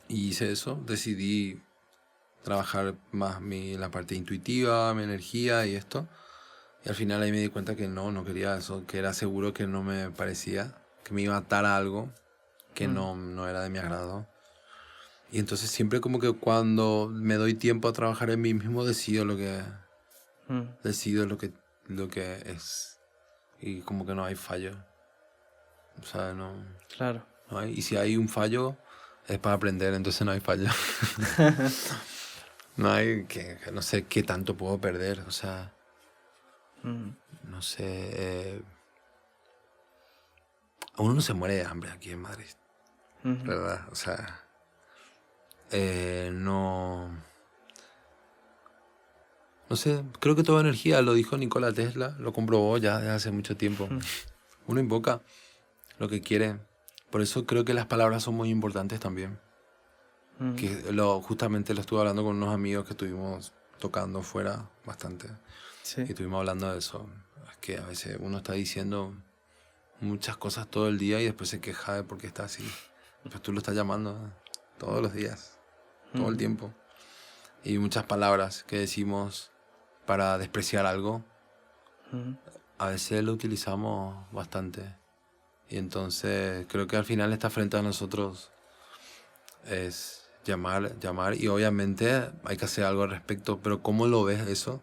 S2: Y hice eso, decidí trabajar más la parte intuitiva, mi energía y esto. Y al final ahí me di cuenta que no quería eso, que era seguro que no me parecía, que me iba a atar a algo que no era de mi agrado. Y entonces siempre como que cuando me doy tiempo a trabajar en mí mismo decido lo que es. Y como que no hay fallo. O sea,
S1: Claro.
S2: no hay. Y si hay un fallo, es para aprender, entonces no hay fallo. No hay que no sé qué tanto puedo perder, o sea, no sé. Uno no se muere de hambre aquí en Madrid, ¿verdad? O sea, no. No sé, creo que toda energía, lo dijo Nikola Tesla, lo comprobó ya desde hace mucho tiempo. Uno invoca lo que quiere. Por eso creo que las palabras son muy importantes también. Que justamente lo estuve hablando con unos amigos que estuvimos tocando fuera bastante.
S1: Sí.
S2: Y estuvimos hablando de eso. Es que a veces uno está diciendo muchas cosas todo el día y después se queja de por qué está así. Pues tú lo estás llamando todos los días, todo el tiempo. Y muchas palabras que decimos para despreciar algo, a veces lo utilizamos bastante. Y entonces creo que al final está frente a nosotros es llamar y obviamente hay que hacer algo al respecto, pero ¿cómo lo ves eso?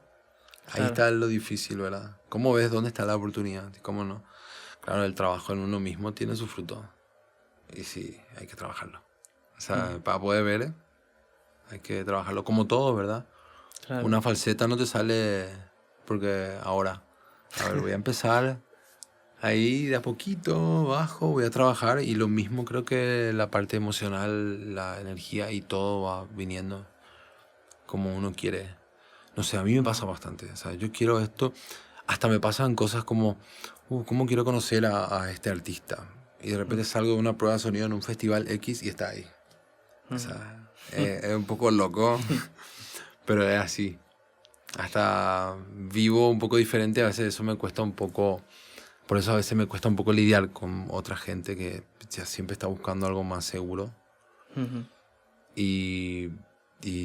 S2: Ahí
S1: Claro.
S2: está lo difícil, ¿verdad? ¿Cómo ves dónde está la oportunidad? ¿Cómo no? Claro, el trabajo en uno mismo tiene su fruto. Y sí, hay que trabajarlo. O sea, para poder ver, hay que trabajarlo como todo, ¿verdad?
S1: Claro.
S2: Una falseta no te sale porque ahora, a ver, voy a empezar ahí de a poquito, bajo, voy a trabajar y lo mismo creo que la parte emocional, la energía y todo va viniendo como uno quiere. No sé, a mí me pasa bastante. O sea, yo quiero esto. Hasta me pasan cosas como, ¿cómo quiero conocer a este artista? Y de repente salgo de una prueba de sonido en un festival X y está ahí. O sea, es un poco loco, pero es así. Hasta vivo un poco diferente, a veces eso me cuesta un poco. Por eso a veces me cuesta un poco lidiar con otra gente que ya siempre está buscando algo más seguro. Y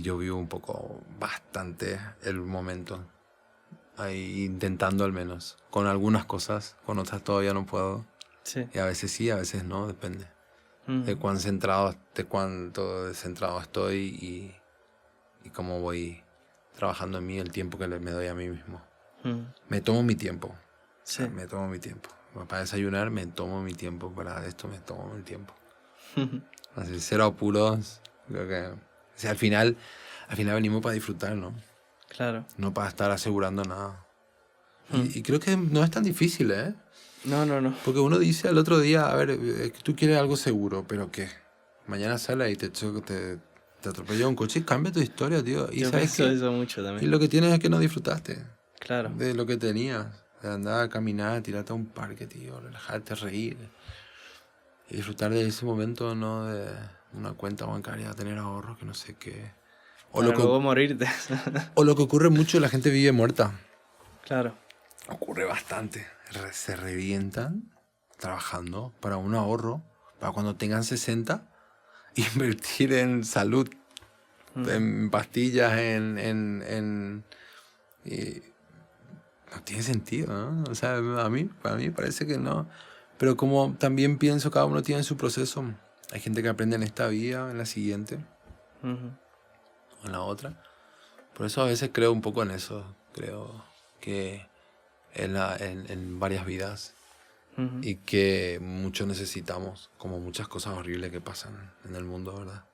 S2: yo vivo un poco, bastante el momento. Ahí intentando al menos. Con algunas cosas, con otras todavía no puedo.
S1: Sí.
S2: Y a veces sí, a veces no, depende. De cuán centrado, de cuánto descentrado estoy y cómo voy trabajando en mí, el tiempo que me doy a mí mismo. Me tomo mi tiempo.
S1: Sí.
S2: O sea, me tomo mi tiempo. Para desayunar me tomo mi tiempo, para esto me tomo mi tiempo. Así, cero apuros. Creo que... O sea, al final venimos para disfrutar, ¿no?
S1: Claro.
S2: No para estar asegurando nada.
S1: Mm.
S2: Y creo que no es tan difícil, ¿eh?
S1: No, no, no.
S2: Porque uno dice al otro día, a ver, tú quieres algo seguro, pero ¿qué? Mañana sale y te atropella un coche y cambia tu historia, tío. Y
S1: Yo
S2: ¿sabes
S1: pienso
S2: qué?
S1: eso mucho
S2: Y
S1: también.
S2: lo que tienes es que no disfrutaste
S1: Claro.
S2: de lo que tenías. De andar a caminar, tirarte a un parque, tío, relajarte, reír. Y disfrutar de ese momento, no de una cuenta bancaria, tener ahorros, que no sé qué.
S1: Para luego morirte.
S2: O lo que ocurre mucho, la gente vive muerta.
S1: Claro.
S2: Ocurre bastante. Se revientan trabajando para un ahorro, para cuando tengan 60, invertir en salud, en pastillas, y no tiene sentido, ¿no? O sea, para mí parece que no. Pero como también pienso, cada uno tiene su proceso. Hay gente que aprende en esta vida, en la siguiente, o en la otra. Por eso a veces creo un poco en eso. Creo que en varias vidas y que mucho necesitamos, como muchas cosas horribles que pasan en el mundo, ¿verdad?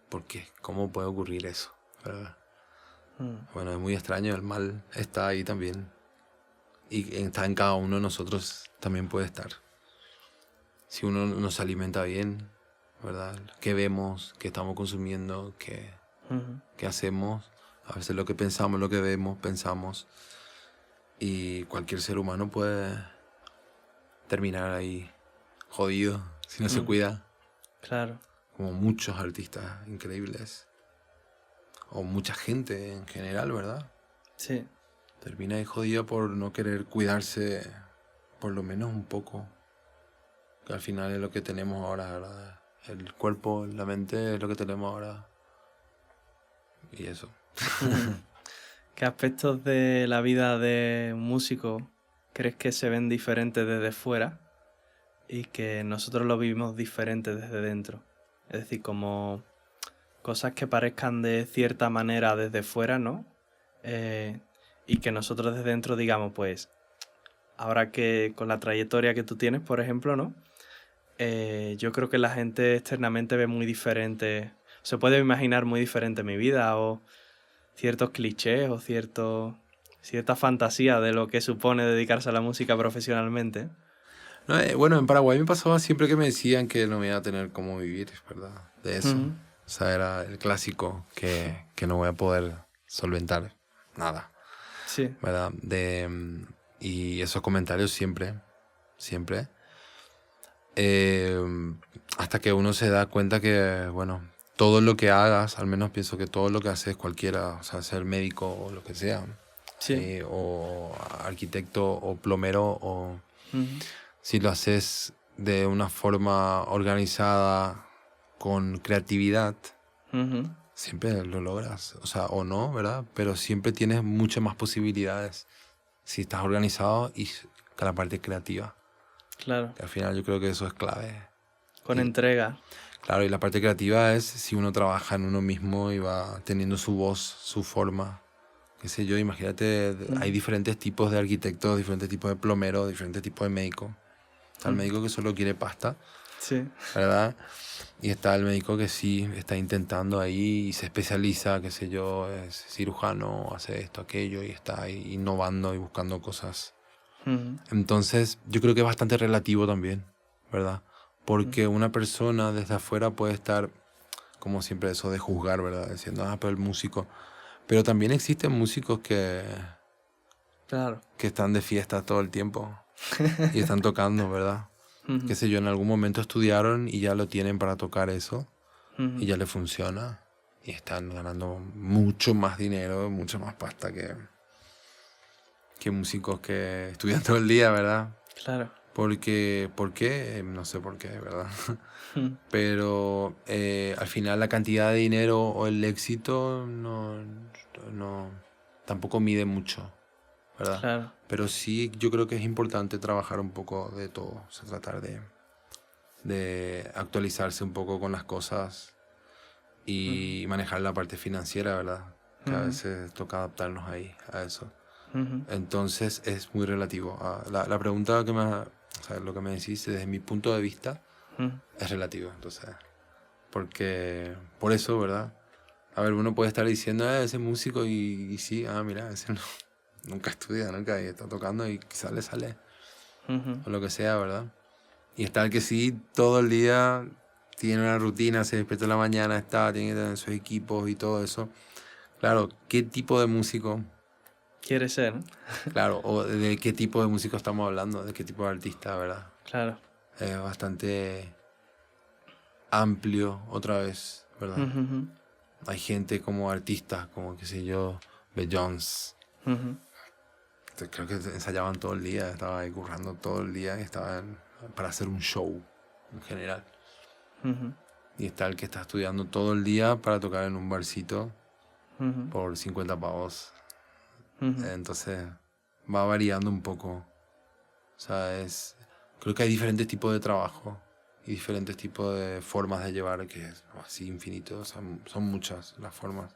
S2: ¿Por qué? ¿Cómo puede ocurrir eso? ¿Verdad? Bueno, es muy extraño, el mal está ahí también. Y está en cada uno de nosotros, también puede estar. Si uno nos alimenta bien, ¿verdad? ¿Qué vemos? ¿Qué estamos consumiendo? ¿Qué hacemos? A veces lo que pensamos, lo que vemos, pensamos. Y cualquier ser humano puede terminar ahí jodido si no se cuida.
S1: Claro.
S2: Como muchos artistas increíbles. O mucha gente en general, ¿verdad?
S1: Sí.
S2: Termina ahí jodida por no querer cuidarse por lo menos un poco. Que al final es lo que tenemos ahora, ¿verdad? El cuerpo, la mente es lo que tenemos ahora. Y eso.
S1: ¿Qué aspectos de la vida de un músico crees que se ven diferentes desde fuera y que nosotros lo vivimos diferente desde dentro? Es decir, como cosas que parezcan de cierta manera desde fuera, ¿no? Y que nosotros desde dentro digamos, pues, ahora que con la trayectoria que tú tienes, por ejemplo, ¿no? Yo creo que la gente externamente ve muy diferente, se puede imaginar muy diferente mi vida o ciertos clichés o cierta fantasía de lo que supone dedicarse a la música profesionalmente.
S2: No, bueno, en Paraguay me pasaba siempre que me decían que no me iba a tener cómo vivir, ¿verdad? De eso. O sea, era el clásico que no voy a poder solventar nada.
S1: Sí.
S2: ¿Verdad? Y esos comentarios siempre. Hasta que uno se da cuenta que, bueno, todo lo que hagas, al menos pienso que todo lo que haces cualquiera, o sea, ser médico o lo que sea,
S1: Sí.
S2: o arquitecto o plomero, o si lo haces de una forma organizada, con creatividad, siempre lo logras, o sea, o no, ¿verdad? Pero siempre tienes muchas más posibilidades si estás organizado y con la parte creativa.
S1: Claro.
S2: Que al final yo creo que eso es clave.
S1: Con entrega.
S2: Claro, y la parte creativa es si uno trabaja en uno mismo y va teniendo su voz, su forma. Qué sé yo, imagínate, hay diferentes tipos de arquitectos, diferentes tipos de plomeros, diferentes tipos de médicos. Está el médico que solo quiere pasta,
S1: Sí.
S2: ¿verdad? Y está el médico que sí está intentando ahí y se especializa, qué sé yo, es cirujano, hace esto, aquello, y está ahí innovando y buscando cosas. Entonces, yo creo que es bastante relativo también, ¿verdad? Porque una persona desde afuera puede estar, como siempre, eso de juzgar, ¿verdad? Diciendo, pero el músico. Pero también existen músicos
S1: Claro.
S2: que están de fiesta todo el tiempo y están tocando, ¿verdad? Qué sé yo, en algún momento estudiaron y ya lo tienen para tocar eso y ya le funciona y están ganando mucho más dinero, mucho más pasta que músicos que estudian todo el día, ¿verdad?
S1: Claro.
S2: ¿Por qué? No sé por qué, ¿verdad? Pero al final la cantidad de dinero o el éxito no tampoco mide mucho, ¿verdad?
S1: Claro.
S2: Pero sí yo creo que es importante trabajar un poco de todo, o sea, tratar de actualizarse un poco con las cosas y manejar la parte financiera, ¿verdad? Que a veces toca adaptarnos ahí a eso. Entonces es muy relativo. La pregunta o sea, lo que me decís desde mi punto de vista, es relativo, entonces. Porque, por eso, ¿verdad? A ver, uno puede estar diciendo, ese músico y sí, mira, ese nunca estudia, nunca, y está tocando y quizás le sale, o lo que sea, ¿verdad? Y está el que sí, todo el día tiene una rutina, se despierta en la mañana, tiene que tener sus equipos y todo eso. Claro, ¿qué tipo de músico?
S1: Quiere ser, ¿no?
S2: Claro, o de qué tipo de músico estamos hablando, de qué tipo de artista, ¿verdad?
S1: Claro.
S2: Es bastante amplio otra vez, ¿verdad? Hay gente como artistas, como qué sé yo, Beyoncé. Creo que ensayaban todo el día, estaba ahí currando todo el día y estaban para hacer un show en general. Y está el que está estudiando todo el día para tocar en un barcito por 50 pavos. Entonces va variando un poco. O sea, creo que hay diferentes tipos de trabajo y diferentes tipos de formas de llevar, que es así infinito. O sea, son muchas las formas.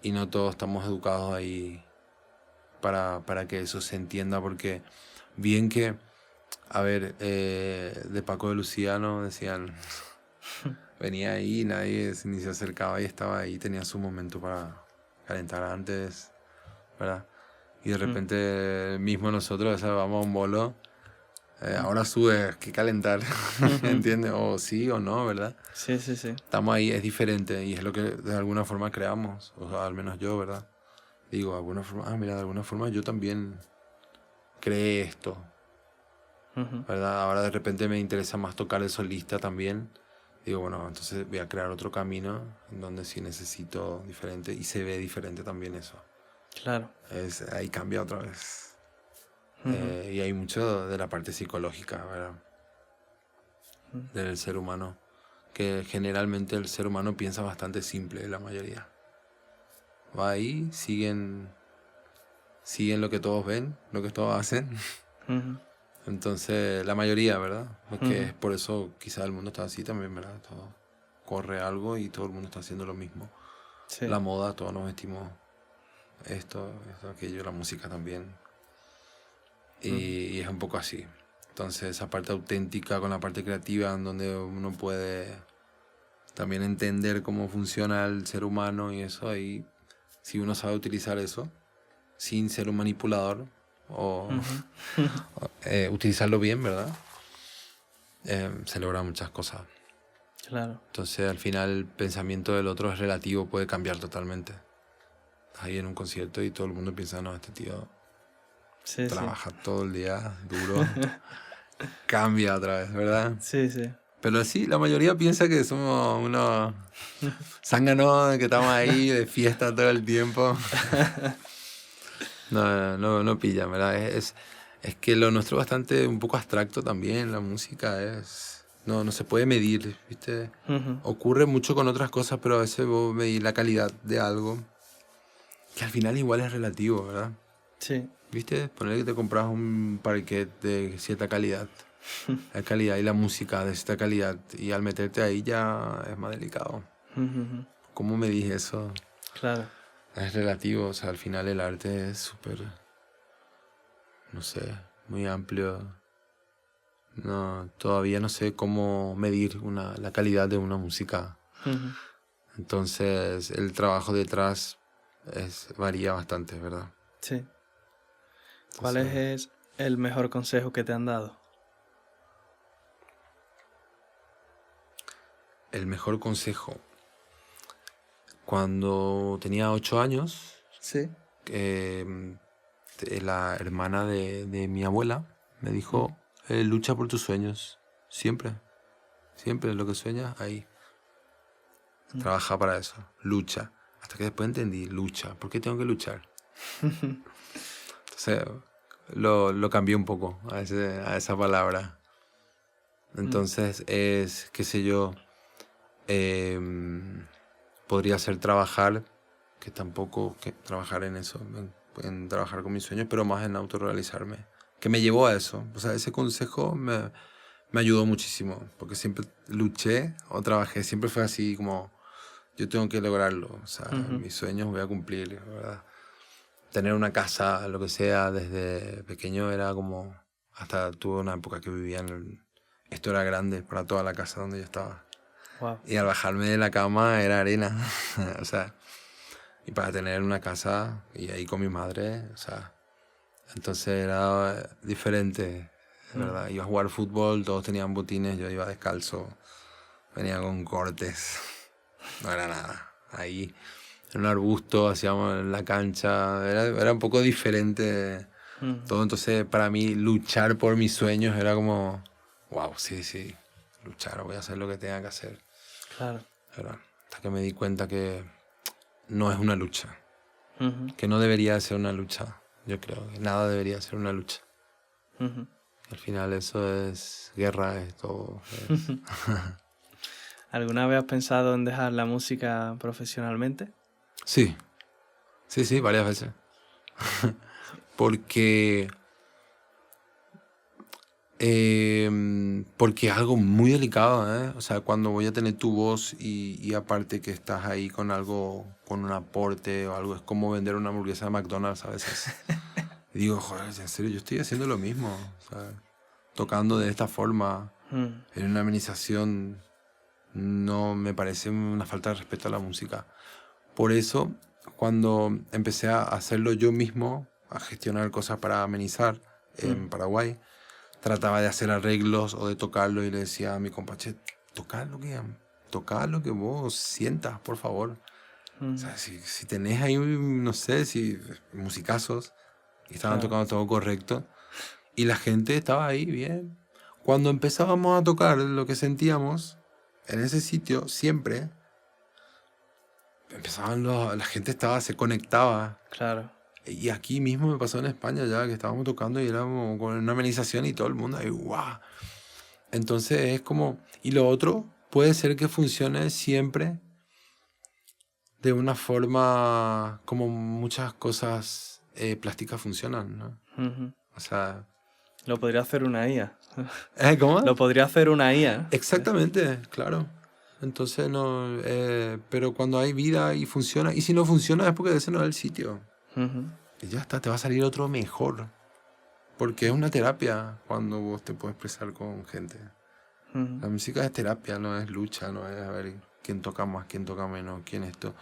S2: Y no todos estamos educados ahí para que eso se entienda, porque bien que, a ver, de Paco de Luciano decían, venía ahí, nadie ni se acercaba y estaba ahí, tenía su momento para calentar antes, ¿verdad? Y de repente mismo nosotros, o sea, vamos a un bolo, ahora sube, que calentar, ¿entiendes? O sí o no, ¿verdad?
S1: Sí, sí, sí.
S2: Estamos ahí, es diferente y es lo que de alguna forma creamos, o sea, al menos yo, ¿verdad? Digo, de alguna forma, mira, de alguna forma yo también creé esto, ¿verdad? Ahora de repente me interesa más tocar el solista también. Digo, bueno, entonces voy a crear otro camino en donde sí necesito diferente y se ve diferente también eso.
S1: Claro.
S2: Ahí cambia otra vez. Y hay mucho de la parte psicológica, ¿verdad? Del ser humano. Que generalmente el ser humano piensa bastante simple, la mayoría. Va ahí, siguen lo que todos ven, lo que todos hacen. Entonces, la mayoría, ¿verdad? Porque es por eso quizás el mundo está así también, ¿verdad? Todo corre algo y todo el mundo está haciendo lo mismo.
S1: Sí.
S2: La moda, todos nos vestimos esto, aquello, la música también. Y es un poco así. Entonces, esa parte auténtica con la parte creativa, en donde uno puede también entender cómo funciona el ser humano y eso, ahí, si uno sabe utilizar eso, sin ser un manipulador, o utilizarlo bien, ¿verdad? Se logran muchas cosas.
S1: Claro.
S2: Entonces, al final, el pensamiento del otro es relativo, puede cambiar totalmente. Estás ahí en un concierto y todo el mundo piensa, no, este tío trabaja todo el día duro. Cambia otra vez, ¿verdad?
S1: Sí, sí.
S2: Pero sí, la mayoría piensa que somos unos zánganos, que estamos ahí de fiesta todo el tiempo. No pillan, ¿verdad? Es que lo nuestro es bastante un poco abstracto también, la música es... No se puede medir, ¿viste? Ocurre mucho con otras cosas, pero a veces vos medís la calidad de algo, que al final igual es relativo, ¿verdad?
S1: Sí.
S2: ¿Viste? Poner que te compras un parquet de cierta calidad, la calidad y la música de cierta calidad, y al meterte ahí ya es más delicado. ¿Cómo medís eso?
S1: Claro.
S2: Es relativo, o sea, al final el arte es súper, no sé, muy amplio. No, todavía no sé cómo medir la calidad de una música. Entonces, el trabajo detrás varía bastante, ¿verdad?
S1: Sí. ¿Cuál es el mejor consejo que te han dado?
S2: El mejor consejo. Cuando tenía 8 años,
S1: Sí.
S2: la hermana de mi abuela me dijo, lucha por tus sueños, siempre lo que sueñas, ahí. Trabaja para eso, lucha. Hasta que después entendí, lucha, ¿por qué tengo que luchar? Entonces lo cambié un poco a esa palabra. Entonces es, qué sé yo, podría ser trabajar, que tampoco trabajar en eso, en trabajar con mis sueños, pero más en autorrealizarme, que me llevó a eso. O sea, ese consejo me ayudó muchísimo, porque siempre luché o trabajé, siempre fue así como, yo tengo que lograrlo, o sea, mis sueños voy a cumplir, ¿verdad? Tener una casa, lo que sea, desde pequeño era como, hasta tuve una época que vivía esto era grande para toda la casa donde yo estaba.
S1: Wow.
S2: Y al bajarme de la cama era arena. O sea, y para tener una casa y ahí con mi madre, o sea, entonces era diferente, ¿verdad? Iba a jugar fútbol, todos tenían botines, yo iba descalzo, venía con cortes, no era nada. Ahí en un arbusto hacíamos en la cancha, era un poco diferente todo. Entonces para mí luchar por mis sueños era como, wow, sí, luchar, voy a hacer lo que tenga que hacer.
S1: Claro.
S2: ¿Verdad? Hasta que me di cuenta que no es una lucha,
S1: Ujú,
S2: que no debería ser una lucha. Yo creo que nada debería ser una lucha.
S1: ujú.
S2: Al final eso es guerra, es todo. Es...
S1: ¿Alguna vez has pensado en dejar la música profesionalmente?
S2: Sí, varias veces. Porque, porque es algo muy delicado, ¿eh? O sea, cuando voy a tener tu voz y aparte que estás ahí con algo, con un aporte o algo, es como vender una hamburguesa de McDonald's a veces. Y digo, joder, en serio, yo estoy haciendo lo mismo, ¿sabes? Tocando de esta forma,
S1: Mm,
S2: en una amenización, no me parece una falta de respeto a la música. Por eso, cuando empecé a hacerlo yo mismo, a gestionar cosas para amenizar en Paraguay, trataba de hacer arreglos o de tocarlo y le decía a mi compa, che, toca lo que vos sientas, por favor. O sea, si tenés ahí, no sé, si musicazos, y estaban
S1: claro.
S2: tocando todo correcto, y la gente estaba ahí bien. Cuando empezábamos a tocar lo que sentíamos, en ese sitio, siempre, la gente se conectaba.
S1: Claro.
S2: Y aquí mismo me pasó en España ya, que estábamos tocando y éramos con una amenización y todo el mundo ahí, ¡guau! Entonces es como... Y lo otro puede ser que funcione siempre de una forma como muchas cosas plásticas funcionan, ¿no?
S1: Ujú.
S2: O sea...
S1: Lo podría hacer una IA.
S2: ¿Cómo?
S1: Lo podría hacer una IA.
S2: Exactamente, claro. Entonces no... pero cuando hay vida y funciona... Y si no funciona es porque ese no es el sitio.
S1: Ujú,
S2: Y ya está, te va a salir otro mejor. Porque es una terapia cuando vos te puedes expresar con gente.
S1: ujú.
S2: La música es terapia, no es lucha, no es a ver quién toca más, quién toca menos, quién esto.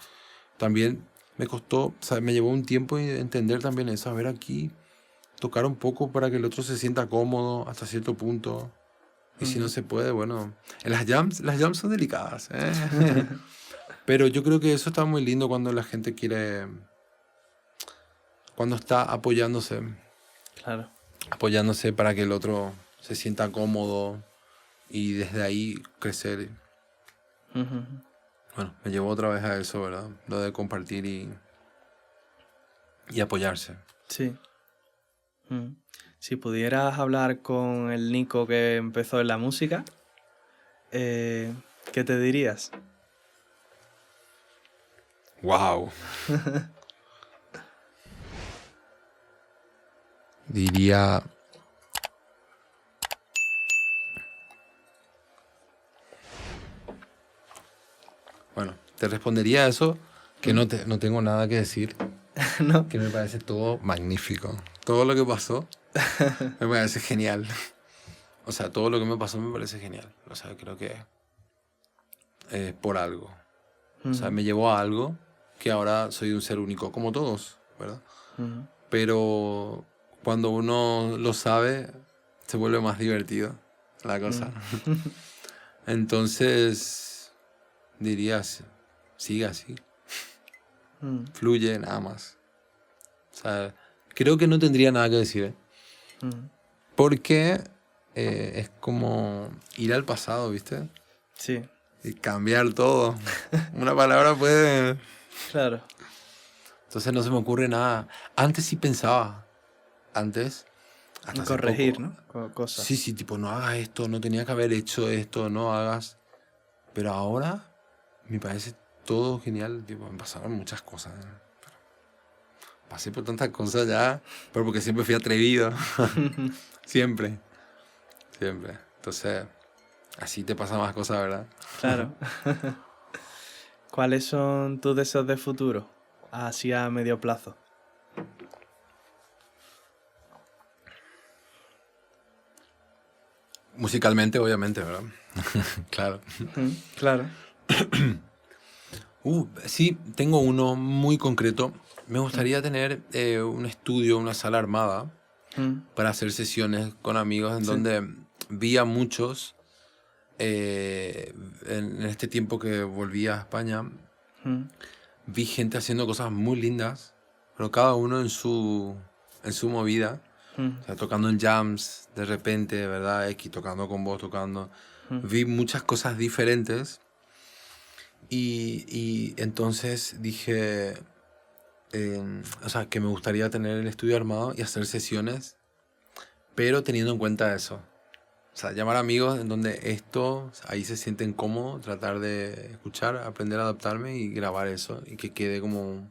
S2: También me costó, o sea, me llevó un tiempo entender también eso, a ver aquí, tocar un poco para que el otro se sienta cómodo hasta cierto punto. Y si no se puede, bueno, en las jams son delicadas, ¿eh? Pero yo creo que eso está muy lindo cuando la gente quiere, cuando está
S1: Claro.
S2: apoyándose para que el otro se sienta cómodo y desde ahí crecer.
S1: Ujú.
S2: Bueno, me llevó otra vez a eso, ¿verdad? Lo de compartir y apoyarse.
S1: Sí. Mm. Si pudieras hablar con el Nico que empezó en la música, ¿qué te dirías?
S2: ¡Wow! Diría... Bueno, te respondería eso, que no tengo nada que decir,
S1: ¿No?
S2: que me parece todo magnífico. Todo lo que pasó me parece genial. O sea, todo lo que me pasó me parece genial. O sea, creo que es por algo. O sea,
S1: Ujú,
S2: me llevó a algo que ahora soy un ser único, como todos, ¿verdad?
S1: ujú.
S2: Pero cuando uno lo sabe, se vuelve más divertido la cosa. Entonces, dirías, sigue así,
S1: Mm,
S2: fluye nada más. O sea, creo que no tendría nada que decir, ¿eh?
S1: mm.
S2: Porque es como ir al pasado, ¿viste?
S1: Sí,
S2: Y cambiar todo. Una palabra puede...
S1: claro.
S2: Entonces no se me ocurre nada. Antes sí pensaba. Antes, hasta hace
S1: Corregir,
S2: poco.
S1: ¿no?
S2: Sí,
S1: Cosas.
S2: sí, tipo, no hagas esto, no tenía que haber hecho esto, no hagas. Pero ahora me parece todo genial. Tipo, me pasaron muchas cosas. Pasé por tantas cosas ya, pero porque siempre fui atrevido. Siempre, siempre. Entonces, así te pasan más cosas, ¿verdad?
S1: Claro. ¿Cuáles son tus deseos de futuro? Así a medio plazo.
S2: Musicalmente, obviamente, ¿verdad? Claro.
S1: Claro.
S2: Sí, tengo uno muy concreto. Me gustaría tener un estudio, una sala armada para hacer sesiones con amigos en
S1: Sí.
S2: donde vi a muchos en este tiempo que volví a España. Vi gente haciendo cosas muy lindas, pero cada uno en su movida. O sea, tocando en jams de repente, ¿verdad? X tocando con vos, tocando. Vi muchas cosas diferentes y entonces dije, o sea, que me gustaría tener el estudio armado y hacer sesiones, pero teniendo en cuenta eso. O sea, llamar amigos en donde esto, ahí se sienten cómodos, tratar de escuchar, aprender a adaptarme y grabar eso. Y que quede como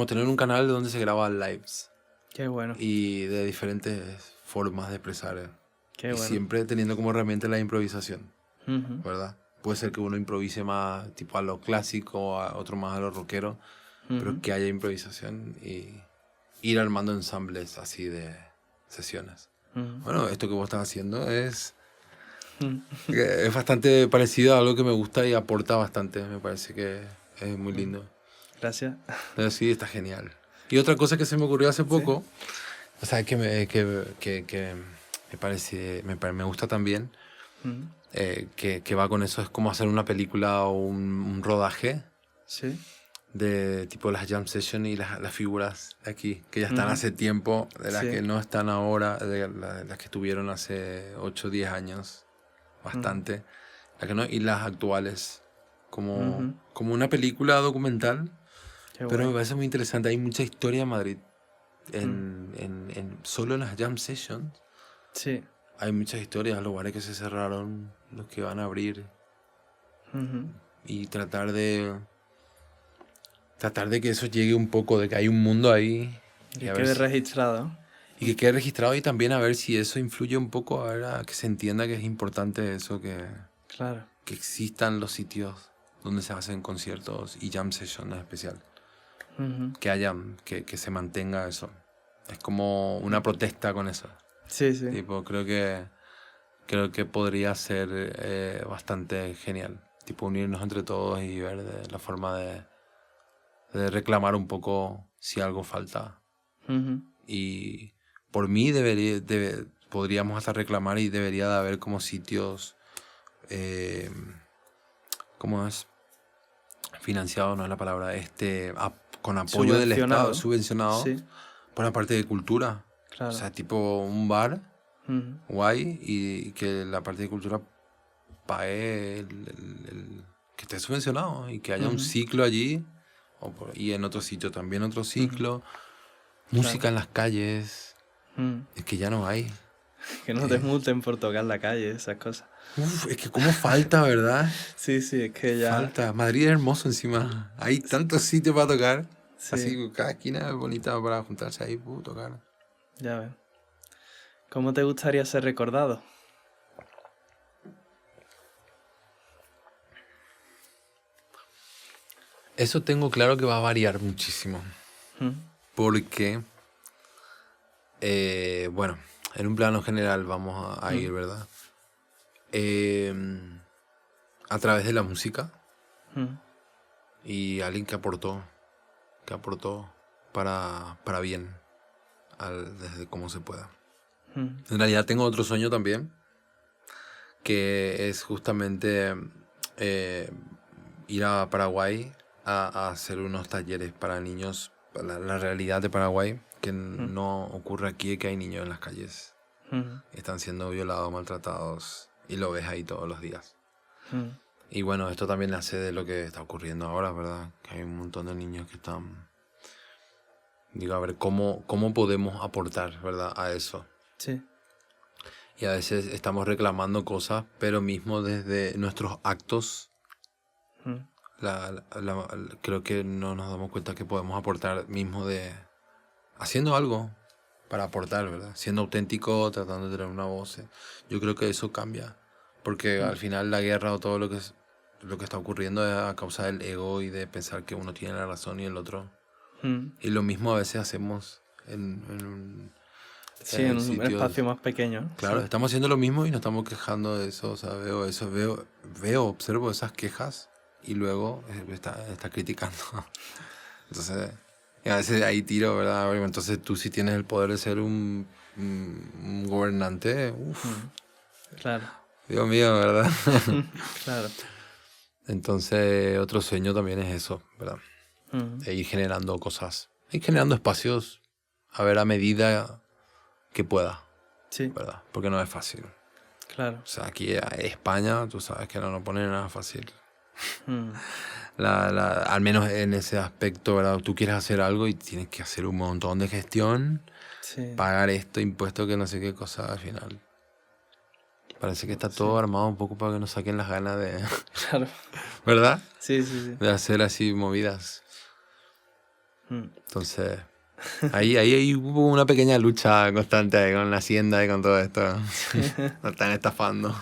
S2: tener un canal donde se graban lives.
S1: Qué bueno.
S2: Y de diferentes formas de expresar.
S1: Qué
S2: Y
S1: bueno.
S2: siempre teniendo como herramienta la improvisación,
S1: Ujú.
S2: ¿verdad? Puede ser que uno improvise más tipo a lo clásico, a otro más a lo rockero, pero que haya improvisación y ir armando ensambles así de sesiones. Bueno, esto que vos estás haciendo es bastante parecido a algo que me gusta y aporta bastante. Me parece que es muy lindo.
S1: Gracias.
S2: Pero sí, está genial. Y otra cosa que se me ocurrió hace poco, o sea, que me parece, me gusta también, que va con eso, es como hacer una película o un rodaje
S1: Sí.
S2: de tipo las jam sessions y las figuras de aquí, que ya están hace tiempo, de las que no están ahora, de las que estuvieron hace 8 o 10 años, bastante, las que no, y las actuales, como una película documental,
S1: Qué
S2: pero
S1: guay.
S2: me parece muy interesante, hay mucha historia en Madrid, solo en las jam sessions,
S1: Sí.
S2: hay muchas historias, los bares que se cerraron, los que van a abrir, y tratar de que eso llegue un poco, de que hay un mundo ahí.
S1: Que
S2: a ver
S1: quede
S2: si-
S1: registrado.
S2: y que quede registrado y también a ver si eso influye un poco, a ver, a que se entienda que es importante eso,
S1: Claro.
S2: que existan los sitios donde se hacen conciertos y jam sessions en especial. Que hayan, que se mantenga eso. Es como una protesta con eso.
S1: Sí, sí.
S2: Tipo, creo que podría ser bastante genial. Tipo, unirnos entre todos y ver la forma de reclamar un poco si algo falta. Y por mí podríamos hasta reclamar y debería de haber como sitios, ¿cómo es? Financiado, no es la palabra, con apoyo del Estado,
S1: Subvencionado.
S2: subvencionado,
S1: Sí.
S2: por la parte de cultura.
S1: Claro.
S2: O sea, tipo un bar guay y que la parte de cultura pague que esté subvencionado y que haya un ciclo allí y en otro sitio también otro ciclo. Música en las calles. Es que ya no hay.
S1: Que no te multen por tocar la calle, esas cosas.
S2: Uf, es que como falta, ¿verdad?
S1: Sí, sí, es que ya...
S2: Falta. Madrid es hermoso encima. Hay tantos sitios para tocar.
S1: Sí.
S2: Así, cada esquina es bonita para juntarse ahí, tocar.
S1: Ya ves. ¿Cómo te gustaría ser recordado?
S2: Eso tengo claro que va a variar muchísimo. Porque, bueno, en un plano general vamos a ir, ¿verdad? A través de la música y alguien que aportó para bien, desde cómo se pueda. En realidad tengo otro sueño también, que es justamente ir a Paraguay a hacer unos talleres para niños, la realidad de Paraguay, que no ocurre aquí, que hay niños en las calles. Están siendo violados, maltratados, y lo ves ahí todos los días. Y bueno, esto también nace de lo que está ocurriendo ahora, ¿verdad? Que hay un montón de niños que están... Digo, a ver, ¿cómo podemos aportar, ¿verdad? A eso.
S1: Sí.
S2: Y a veces estamos reclamando cosas, pero mismo desde nuestros actos, creo que no nos damos cuenta que podemos aportar mismo haciendo algo para aportar, ¿verdad? Siendo auténtico, tratando de tener una voz. Yo creo que eso cambia, porque al final la guerra o todo lo que está ocurriendo es a causa del ego y de pensar que uno tiene la razón y el otro. Y lo mismo a veces hacemos en
S1: Sí, en un
S2: sitios.
S1: espacio más pequeño, ¿no?
S2: Claro,
S1: Sí.
S2: estamos haciendo lo mismo y nos estamos quejando de eso. O sea, veo eso, observo esas quejas y luego está criticando. Entonces, y a veces ahí tiro, ¿verdad? Bueno, entonces tú sí tienes el poder de ser un gobernante. Uf,
S1: Claro.
S2: Dios mío, ¿verdad?
S1: Claro.
S2: Entonces, otro sueño también es eso, ¿verdad? E ir generando cosas. Ir generando espacios, a ver, a medida que pueda,
S1: Sí,
S2: ¿verdad? Porque no es fácil.
S1: claro.
S2: O sea, aquí en España, tú sabes que no nos pone nada fácil.
S1: Mm,
S2: Al menos en ese aspecto, ¿verdad? Tú quieres hacer algo y tienes que hacer un montón de gestión,
S1: Sí,
S2: pagar esto, impuesto, que no sé qué cosa al final. Parece que está
S1: sí,
S2: todo armado un poco para que nos saquen las ganas de...
S1: claro.
S2: ¿Verdad?
S1: Sí, sí, sí.
S2: De hacer así movidas.
S1: Mm.
S2: Entonces, ahí hubo una pequeña lucha constante ahí con la Hacienda y con todo esto. Nos están estafando.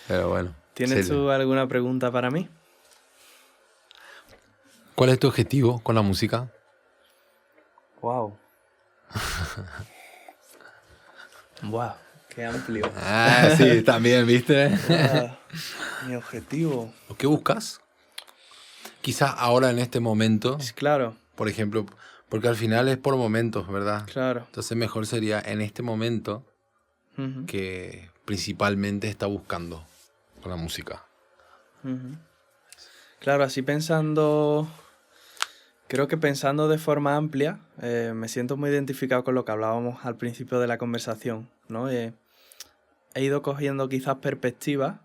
S2: Pero bueno,
S1: ¿Tienes
S2: sirve.
S1: tú alguna pregunta para mí?
S2: ¿Cuál es tu objetivo con la música?
S1: Wow. Wow, qué amplio.
S2: Ah, sí, también, ¿viste?
S1: Ah, mi objetivo.
S2: ¿Qué buscas? Quizás ahora en este momento,
S1: Claro,
S2: por ejemplo, porque al final es por momentos, ¿verdad?
S1: claro.
S2: Entonces mejor sería en este momento
S1: Ujú,
S2: que principalmente está buscando con la música.
S1: ujú. Claro, así pensando, creo que pensando de forma amplia, me siento muy identificado con lo que hablábamos al principio de la conversación, ¿no? He ido cogiendo quizás perspectivas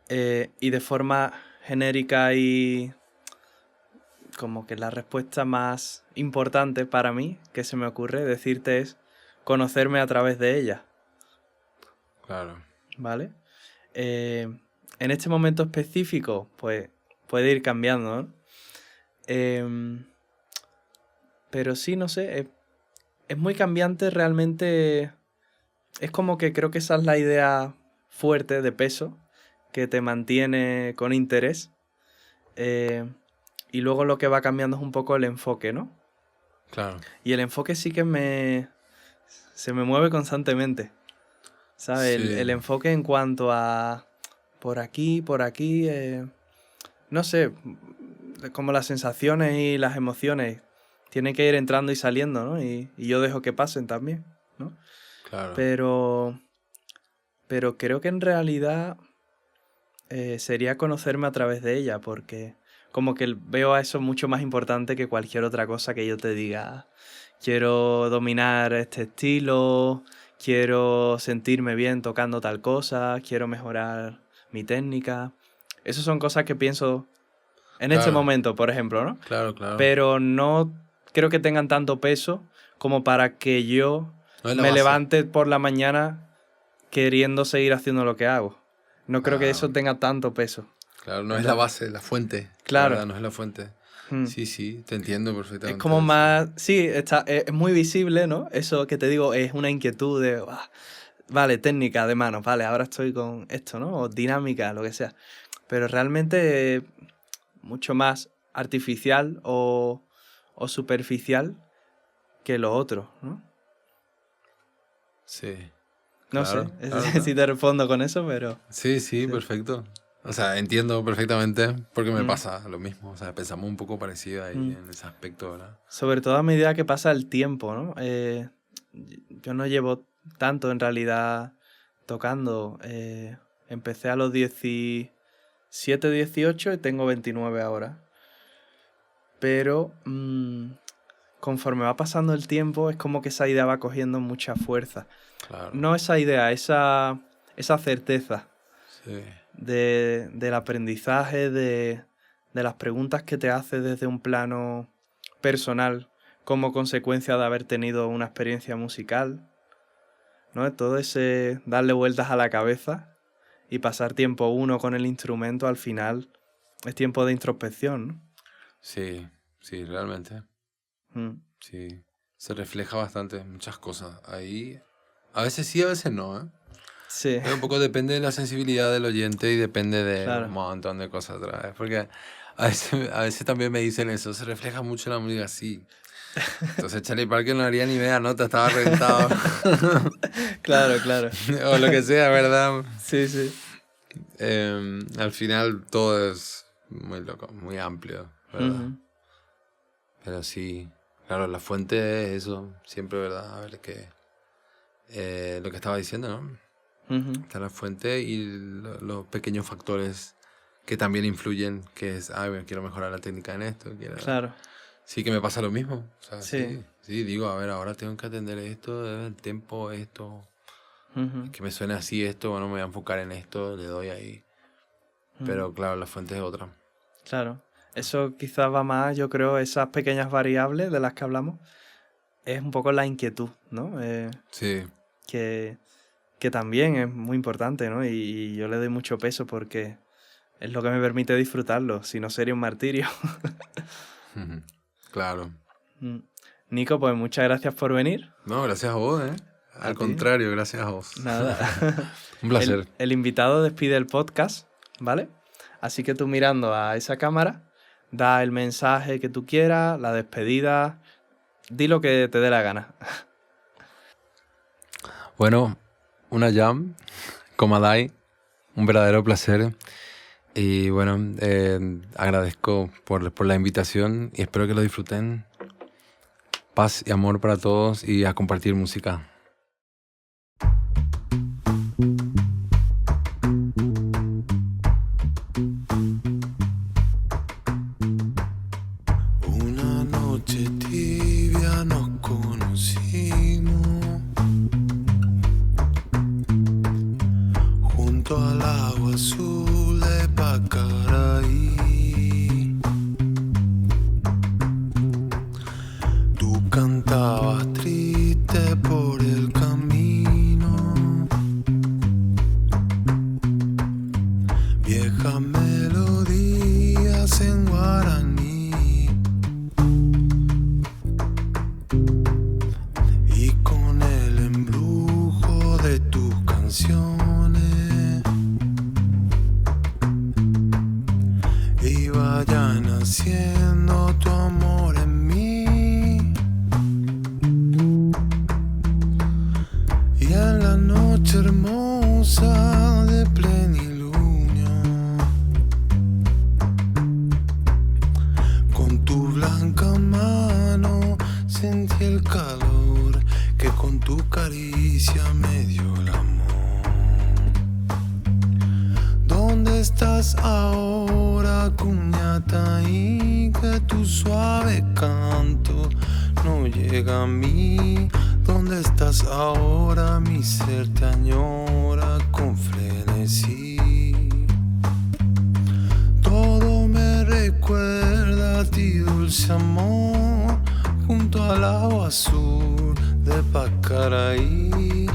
S1: y de forma genérica y como que la respuesta más importante para mí que se me ocurre decirte es conocerme a través de ella,
S2: Claro.
S1: ¿vale? En este momento específico, pues puede ir cambiando, ¿no? Pero sí, no sé, es muy cambiante realmente. Es como que creo que esa es la idea fuerte de peso que te mantiene con interés. Eh, y luego lo que va cambiando es un poco el enfoque, ¿no?
S2: Claro.
S1: Y el enfoque sí que se me mueve constantemente, ¿sabes?
S2: Sí.
S1: El enfoque en cuanto a por aquí, no sé, como las sensaciones y las emociones tienen que ir entrando y saliendo, ¿no? Y yo dejo que pasen también, ¿no?
S2: Claro.
S1: Pero creo que en realidad sería conocerme a través de ella, porque como que veo a eso mucho más importante que cualquier otra cosa que yo te diga. Quiero dominar este estilo, quiero sentirme bien tocando tal cosa, quiero mejorar mi técnica. Esas son cosas que pienso en este
S2: Claro.
S1: momento, por ejemplo, ¿no?
S2: Claro, claro.
S1: Pero no creo que tengan tanto peso como para que yo
S2: No es la
S1: me
S2: base.
S1: levante por la mañana queriendo seguir haciendo lo que hago. No creo que
S2: Ah,
S1: eso tenga tanto peso.
S2: claro, no es la
S1: ¿Entendés?
S2: base, la fuente. La
S1: Claro.
S2: verdad, no es la fuente.
S1: Mm.
S2: Sí, sí, te entiendo
S1: Es
S2: perfectamente.
S1: como
S2: Sí.
S1: más... Sí, es muy visible, ¿no? Eso que te digo es una inquietud de... "Ah, vale, técnica de manos, vale, ahora estoy con esto, ¿no? O dinámica, lo que sea. Pero realmente mucho más artificial o superficial que lo otro, ¿no?
S2: Sí.
S1: No
S2: Claro,
S1: sé
S2: claro,
S1: si
S2: claro.
S1: te respondo con eso, pero...
S2: Sí, sí,
S1: Sí.
S2: perfecto. O sea, entiendo perfectamente porque me
S1: Mm.
S2: pasa lo mismo. O sea, pensamos un poco parecido ahí
S1: Mm.
S2: en ese aspecto, ¿verdad?
S1: Sobre todo a medida que pasa el tiempo, ¿no? Yo no llevo tanto en realidad tocando. Empecé a los 17, 18 y tengo 29 ahora. Pero conforme va pasando el tiempo es como que esa idea va cogiendo mucha fuerza.
S2: Claro.
S1: No esa idea, esa certeza
S2: Sí.
S1: del aprendizaje, de las preguntas que te haces desde un plano personal como consecuencia de haber tenido una experiencia musical, ¿no? Todo ese darle vueltas a la cabeza y pasar tiempo uno con el instrumento, al final es tiempo de introspección, ¿no?
S2: Sí, sí, realmente.
S1: Mm.
S2: Sí. Se refleja bastante en muchas cosas. Ahí, a veces sí, a veces no, ¿eh?
S1: Sí,
S2: Pero un poco depende de la sensibilidad del oyente y depende de un
S1: claro.
S2: montón de cosas otra vez. Porque a veces también me dicen eso, se refleja mucho en la música, sí. Entonces Charlie Parker no haría ni media nota, estaba reventado.
S1: Claro, claro.
S2: O lo que sea, ¿verdad?
S1: Sí, sí.
S2: Al final todo es muy loco, muy amplio, ¿verdad?
S1: Ujú.
S2: Pero sí, claro, la fuente es eso, siempre, ¿verdad? A ver qué... lo que estaba diciendo, ¿no?
S1: Ujú.
S2: Está la fuente y los pequeños factores que también influyen, que es, bueno, quiero mejorar la técnica en esto, quiero...
S1: Claro.
S2: Sí, que me pasa lo mismo. O sea,
S1: Sí.
S2: sí, digo, a ver, ahora tengo que atender esto, el tempo, esto,
S1: Ujú.
S2: que me suene así esto, bueno, me voy a enfocar en esto, le doy ahí. Pero claro, la fuente es otra.
S1: Claro. Eso quizás va más, yo creo, esas pequeñas variables de las que hablamos, es un poco la inquietud, ¿no?
S2: Sí,
S1: Que también es muy importante, ¿no? Y yo le doy mucho peso porque es lo que me permite disfrutarlo, si no sería un martirio.
S2: claro.
S1: Nico, pues muchas gracias por venir.
S2: No, gracias a vos, ¿eh?
S1: A
S2: Al
S1: ti.
S2: contrario, gracias a vos.
S1: Nada.
S2: Un placer.
S1: El invitado despide el podcast, ¿vale? Así que tú mirando a esa cámara, da el mensaje que tú quieras, la despedida, di lo que te dé la gana.
S2: Bueno, una jam, Comadai, un verdadero placer. Y bueno, agradezco por la invitación y espero que lo disfruten. Paz y amor para todos y a compartir música.
S3: Una noche tibia nos conocimos junto al agua azul de Pacaraí. Tú cantabas triste por el camino, viejas melodías en guaraní. Y con el embrujo de tus canciones iba ya naciendo tu amor en mí. Y en la noche hermosa de plenilunio, con tu blanca mano sentí el calor que con tu caricia me dio el amor. ¿Dónde estás ahora, cuñata? Y que tu suave canto no llega a mí. ¿Dónde estás ahora? Mi ser te añora con frenesí. Todo me recuerda a ti, dulce amor, junto al agua azul de Pacaraí.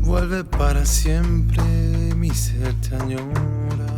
S3: Vuelve para siempre, mi ser te añora.